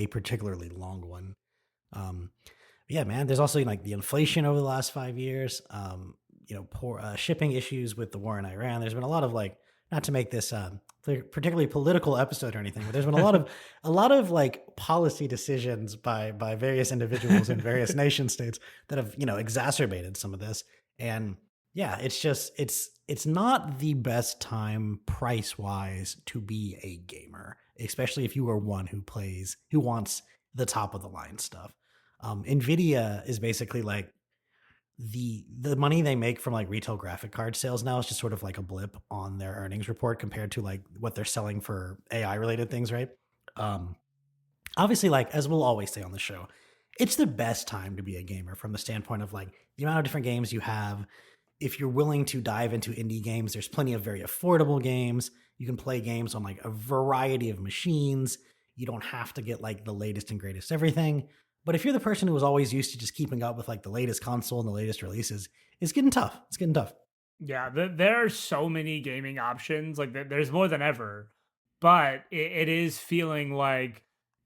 a particularly long one. Um, yeah, man. There's also like the inflation over the last 5 years. Poor shipping issues with the war in Iran. There's been a lot of like, not to make this particularly political episode or anything, but there's been a lot of like policy decisions by various individuals in various nation states that have exacerbated some of this. And yeah, it's not the best time price wise to be a gamer, especially if you are one who wants the top of the line stuff. Nvidia is basically like the money they make from like retail graphic card sales now is just sort of like a blip on their earnings report compared to like what they're selling for AI related things, right? Um, Obviously, like as we'll always say on the show, it's the best time to be a gamer from the standpoint of like the amount of different games you have. If you're willing to dive into indie games, there's plenty of very affordable games. You can play games on like a variety of machines. You don't have to get like the latest and greatest everything. But if you're the person who was always used to just keeping up with like the latest console and the latest releases, it's getting tough. It's getting tough. Yeah, there are so many gaming options. Like there's more than ever, but it is feeling like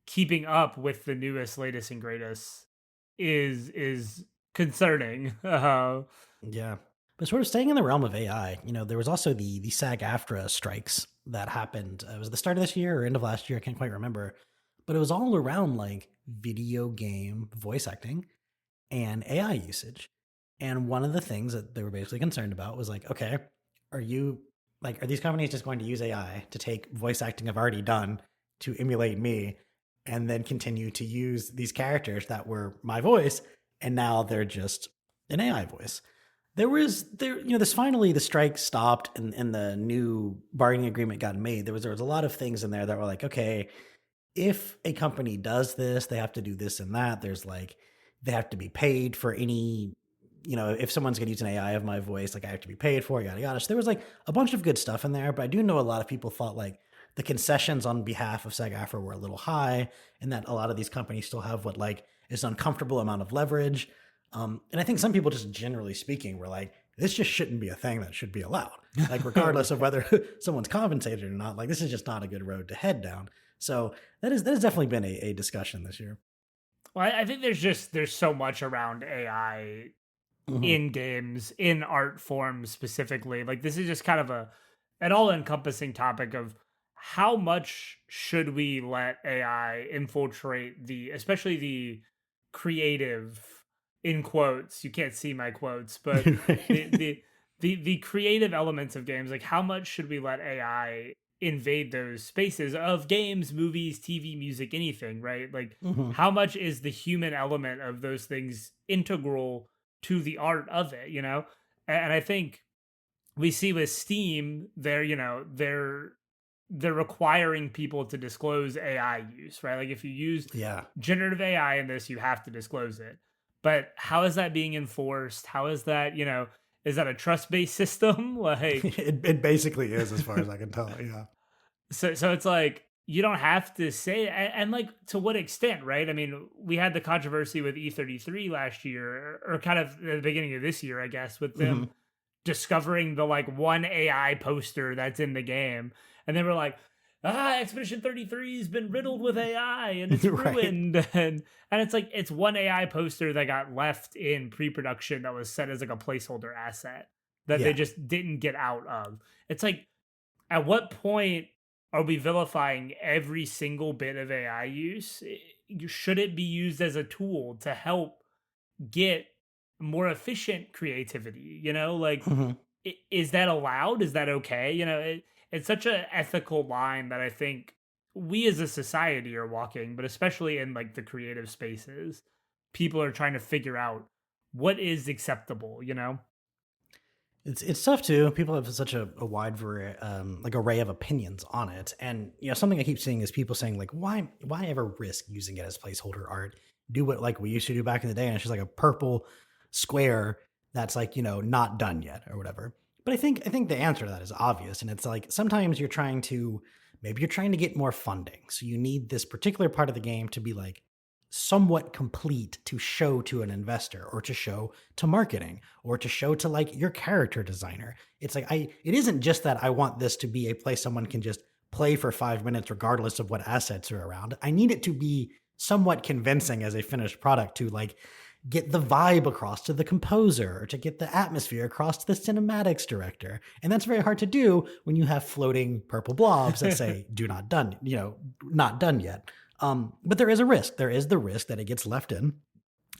keeping up with the newest, latest, and greatest is concerning. Yeah. But sort of staying in the realm of AI, there was also the SAG-AFTRA strikes that happened. It was the start of this year or end of last year. I can't quite remember. But it was all around like video game voice acting and AI usage. And one of the things that they were basically concerned about was like, okay, are these companies just going to use AI to take voice acting I've already done to emulate me and then continue to use these characters that were my voice? And now they're just an AI voice. This finally the strike stopped and the new bargaining agreement got made. There was a lot of things in there that were like, okay, if a company does this, they have to do this and that. There's like they have to be paid for any, if someone's gonna use an AI of my voice, like I have to be paid for it, yada yada. So there was like a bunch of good stuff in there, but I do know a lot of people thought like the concessions on behalf of SAG-AFTRA were a little high, and that a lot of these companies still have what like is an uncomfortable amount of leverage. And I think some people, just generally speaking, were like, this just shouldn't be a thing that should be allowed. Like, regardless of whether someone's compensated or not, like this is just not a good road to head down. So that has definitely been a discussion this year. Well, I think there's so much around AI Hmm. in games, in art forms specifically. Like this is just kind of an all encompassing topic of how much should we let AI infiltrate especially the creative, in quotes. You can't see my quotes, but the the the creative elements of games. Like how much should we let AI invade those spaces of games, movies, TV, music, anything, right? Like Hmm. how much is the human element of those things integral to the art of it, And I think we see with Steam, they're requiring people to disclose AI use, right? Like if you use Yeah. generative AI in this, you have to disclose it. But how is that being enforced? How is that, is that a trust-based system? Like It basically is, as far as I can tell. Yeah. so it's like you don't have to say and like to what extent, right? I mean, we had the controversy with E33 last year, or kind of at the beginning of this year, I guess, with Hmm. them discovering the like one AI poster that's in the game. And they were like, Expedition 33 has been riddled with AI and it's Right. ruined. And it's like it's one AI poster that got left in pre-production that was set as like a placeholder asset that they Yeah. just didn't get out of. It's like at what point are we vilifying every single bit of AI use? Should it be used as a tool to help get more efficient creativity? Like, Hmm. is that allowed? Is that okay? It's such an ethical line that I think we as a society are walking, but especially in like the creative spaces, people are trying to figure out what is acceptable. It's tough too. People have such a wide like array of opinions on it, and something I keep seeing is people saying like, why ever risk using it as placeholder art? Do what like we used to do back in the day, and it's just like a purple square that's like not done yet or whatever. But I think the answer to that is obvious, and it's like sometimes maybe you're trying to get more funding, so you need this particular part of the game to be like somewhat complete to show to an investor or to show to marketing or to show to like your character designer. It's like it isn't just that I want this to be a place someone can just play for 5 minutes regardless of what assets are around. I need it to be somewhat convincing as a finished product to like get the vibe across to the composer or to get the atmosphere across to the cinematics director. And that's very hard to do when you have floating purple blobs that say do not done, not done yet. But there is a risk. There is the risk that it gets left in.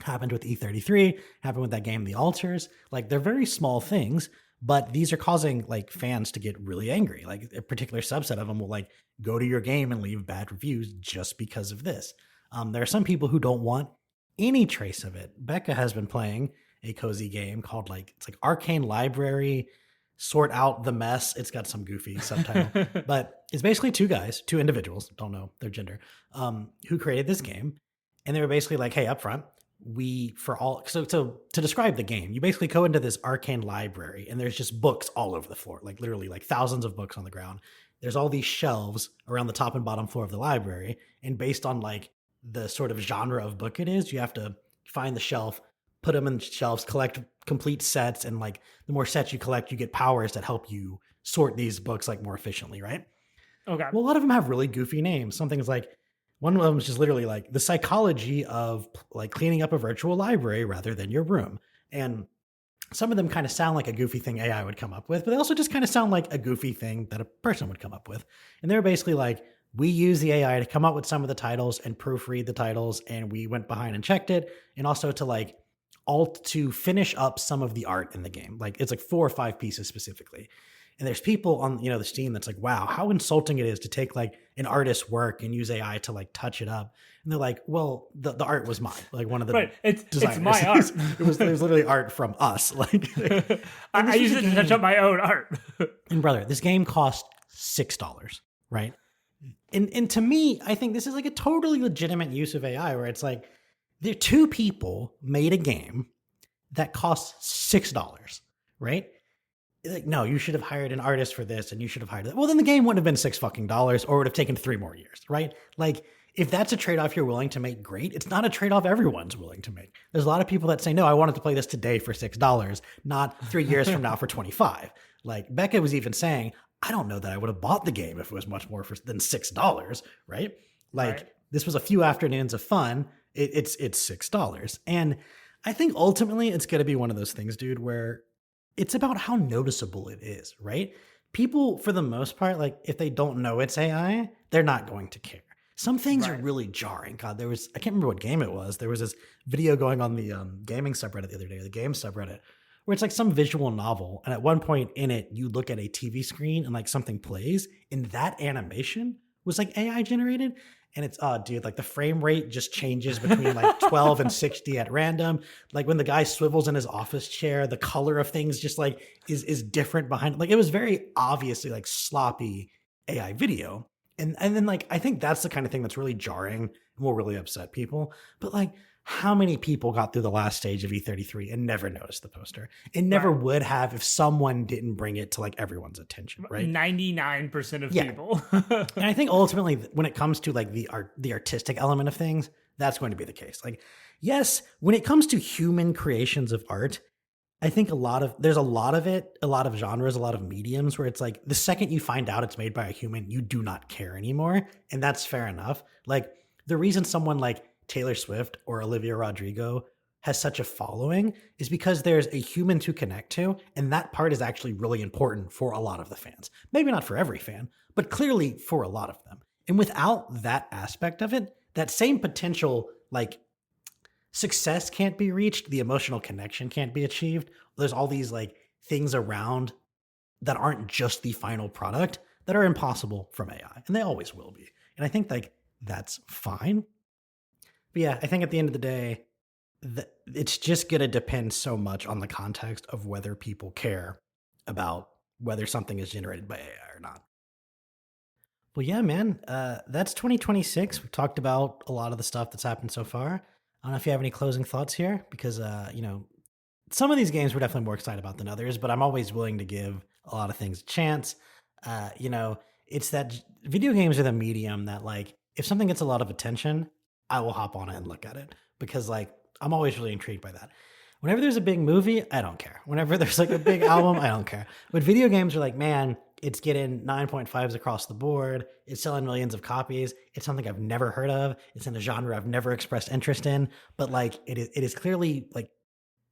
Happened with E33, happened with that game, The Altars. Like they're very small things, but these are causing like fans to get really angry. Like a particular subset of them will like go to your game and leave bad reviews just because of this. There are some people who don't want any trace of it. Becca has been playing a cozy game called it's like Arcane Library Sort Out the Mess. It's got some goofy subtitle, but it's basically two guys, two individuals, don't know their gender, who created this game. And they were basically like, hey, up front, we for all so to describe the game, you basically go into this arcane library and there's just books all over the floor, like literally like thousands of books on the ground. There's all these shelves around the top and bottom floor of the library, and based on like the sort of genre of book it is, you have to find the shelf, put them in shelves, collect complete sets, and like the more sets you collect, you get powers that help you sort these books like more efficiently, right? Okay. Well, a lot of them have really goofy names. Something's like one of them is just literally like the psychology of like cleaning up a virtual library rather than your room. And some of them kind of sound like a goofy thing AI would come up with, but they also just kind of sound like a goofy thing that a person would come up with. And they're basically like, we use the AI to come up with some of the titles and proofread the titles, and we went behind and checked it, and also to like alt to finish up some of the art in the game. Like it's like 4 or 5 pieces specifically. And there's people on, the Steam that's like, wow, how insulting it is to take like an artist's work and use AI to like touch it up. And they're like, well, the art was mine. Like one of the right. It's designers. my art. It was literally art from us. Like I use it to touch up my own art. And brother, this game cost $6, right? And to me, I think this is like a totally legitimate use of AI where it's like there two people made a game that costs $6, right? Like, no, you should have hired an artist for this and you should have hired that. Well, then the game wouldn't have been $6 or would have taken 3 more years, right? Like if that's a trade-off you're willing to make, great. It's not a trade-off everyone's willing to make. There's a lot of people that say, no, I wanted to play this today for $6, not 3 years from now for 25. Like Becca was even saying, I don't know that I would have bought the game if it was much more than $6, right? Like right. This was a few afternoons of fun. It's $6. And I think ultimately it's going to be one of those things, dude, where it's about how noticeable it is, right? People, for the most part, like if they don't know it's AI, they're not going to care. Some things are really jarring. God, I can't remember what game it was. There was this video going on the gaming subreddit the other day, the game subreddit, where it's like some visual novel. And at one point in it, you look at a TV screen and like something plays, and that animation was like AI generated. And it's, oh, dude, like the frame rate just changes between like 12 and 60 at random. Like when the guy swivels in his office chair, the color of things just like is different behind. Like it was very obviously like sloppy AI video. And then like, I think that's the kind of thing that's really jarring and will really upset people. But like, how many people got through the last stage of E33 and never noticed the poster? It never would have if someone didn't bring it to like everyone's attention, right? 99% of people. And I think ultimately when it comes to like the artistic element of things, that's going to be the case. Like, yes, when it comes to human creations of art, I think there's a lot of it, a lot of genres, a lot of mediums where it's like the second you find out it's made by a human, you do not care anymore. And that's fair enough. Like the reason someone like Taylor Swift or Olivia Rodrigo has such a following is because there's a human to connect to. And that part is actually really important for a lot of the fans. Maybe not for every fan, but clearly for a lot of them. And without that aspect of it, that same potential, like success can't be reached, the emotional connection can't be achieved. There's all these like things around that aren't just the final product that are impossible from AI. And they always will be. And I think like that's fine. But yeah, I think at the end of the day, it's just going to depend so much on the context of whether people care about whether something is generated by AI or not. Well, yeah, man, that's 2026. We've talked about a lot of the stuff that's happened so far. I don't know if you have any closing thoughts here, because, some of these games we're definitely more excited about than others, but I'm always willing to give a lot of things a chance. It's that video games are the medium that like, if something gets a lot of attention, I will hop on it and look at it because like, I'm always really intrigued by that. Whenever there's a big movie, I don't care. Whenever there's like a big album, I don't care. But video games are like, man, it's getting 9.5s across the board. It's selling millions of copies. It's something I've never heard of. It's in a genre I've never expressed interest in. But like, it is clearly like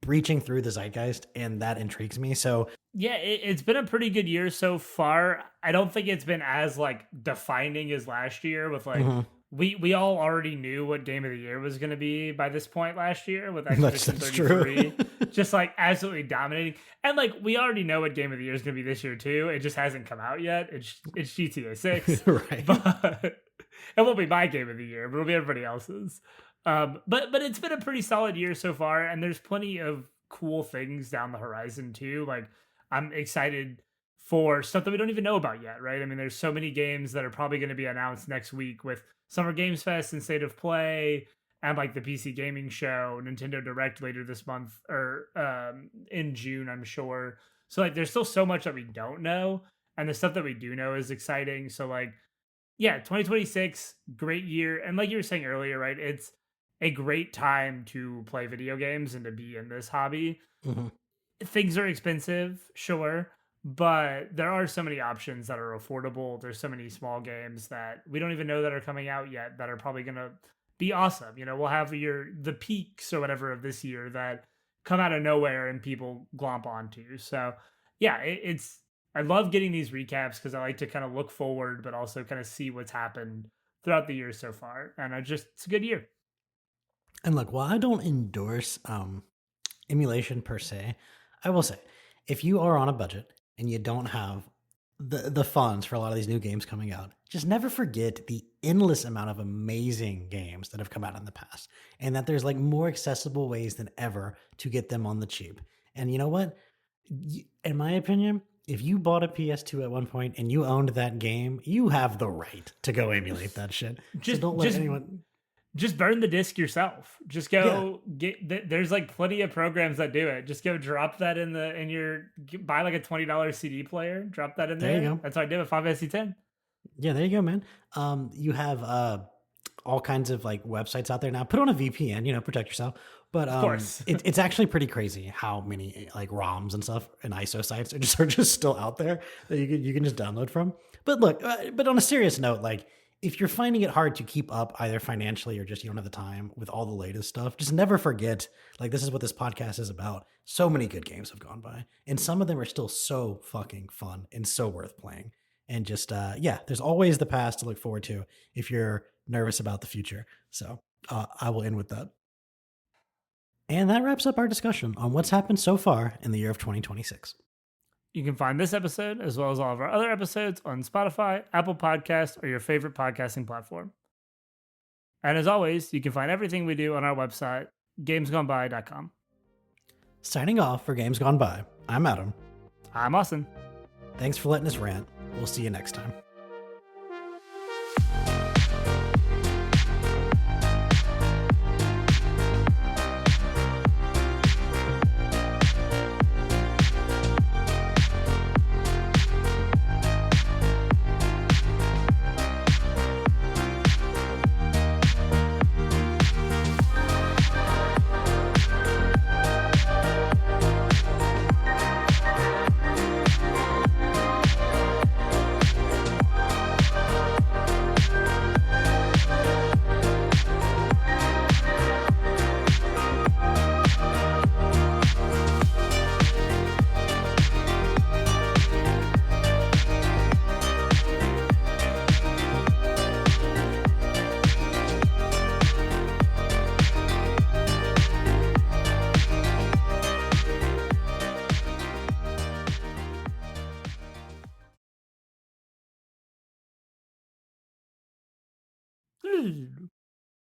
breaching through the zeitgeist, and that intrigues me. So yeah, it's been a pretty good year so far. I don't think it's been as like defining as last year with like we all already knew what game of the year was going to be by this point last year with Expedition 33 just like absolutely dominating. And like we already know what game of the year is going to be this year too. It just hasn't come out yet. It's GTA 6. Right. But it won't be my game of the year, but it'll be everybody else's. But it's been a pretty solid year so far, and there's plenty of cool things down the horizon too. Like I'm excited for stuff that we don't even know about yet, right? I mean, there's so many games that are probably going to be announced next week with Summer Games Fest and State of Play and like the PC Gaming Show, Nintendo Direct later this month or in June, I'm sure. So like there's still so much that we don't know, and the stuff that we do know is exciting. So like yeah, 2026, great year. And like you were saying earlier, right? It's a great time to play video games and to be in this hobby. Things are expensive, sure, but there are so many options that are affordable. There's so many small games that we don't even know that are coming out yet that are probably going to be awesome. You know, we'll have the peaks or whatever of this year that come out of nowhere and people glomp onto. So yeah, I love getting these recaps because I like to kind of look forward, but also kind of see what's happened throughout the year so far. And it's a good year. And look, while I don't endorse emulation per se, I will say if you are on a budget and you don't have the funds for a lot of these new games coming out. Just never forget the endless amount of amazing games that have come out in the past, and that there's like more accessible ways than ever to get them on the cheap. And you know what? In my opinion, if you bought a PS2 at one point and you owned that game, you have the right to go emulate that shit. So Just don't let just anyone. just burn the disc yourself. Just Yeah, go there's like plenty of programs that do it. Just go drop that in your buy like a $20 CD player, drop that in there you there. go. That's what I did with 5SC10. Yeah, there you go, man. You have all kinds of like websites out there now. Put on a VPN, protect yourself. But Of course. it's actually pretty crazy how many like ROMs and stuff and ISO sites are just still out there that you can just download from. But look, but on a serious note, like if you're finding it hard to keep up either financially or just you don't have the time with all the latest stuff, just never forget like this is what this podcast is about. So many good games have gone by, and some of them are still so fucking fun and so worth playing. And just yeah, there's always the past to look forward to if you're nervous about the future. So I will end with that. And that wraps up our discussion on what's happened so far in the year of 2026. You can find this episode as well as all of our other episodes on Spotify, Apple Podcasts, or your favorite podcasting platform. And as always, you can find everything we do on our website, gamesgoneby.com. Signing off for Games Gone By, I'm Adam. I'm Austin. Thanks for letting us rant. We'll see you next time.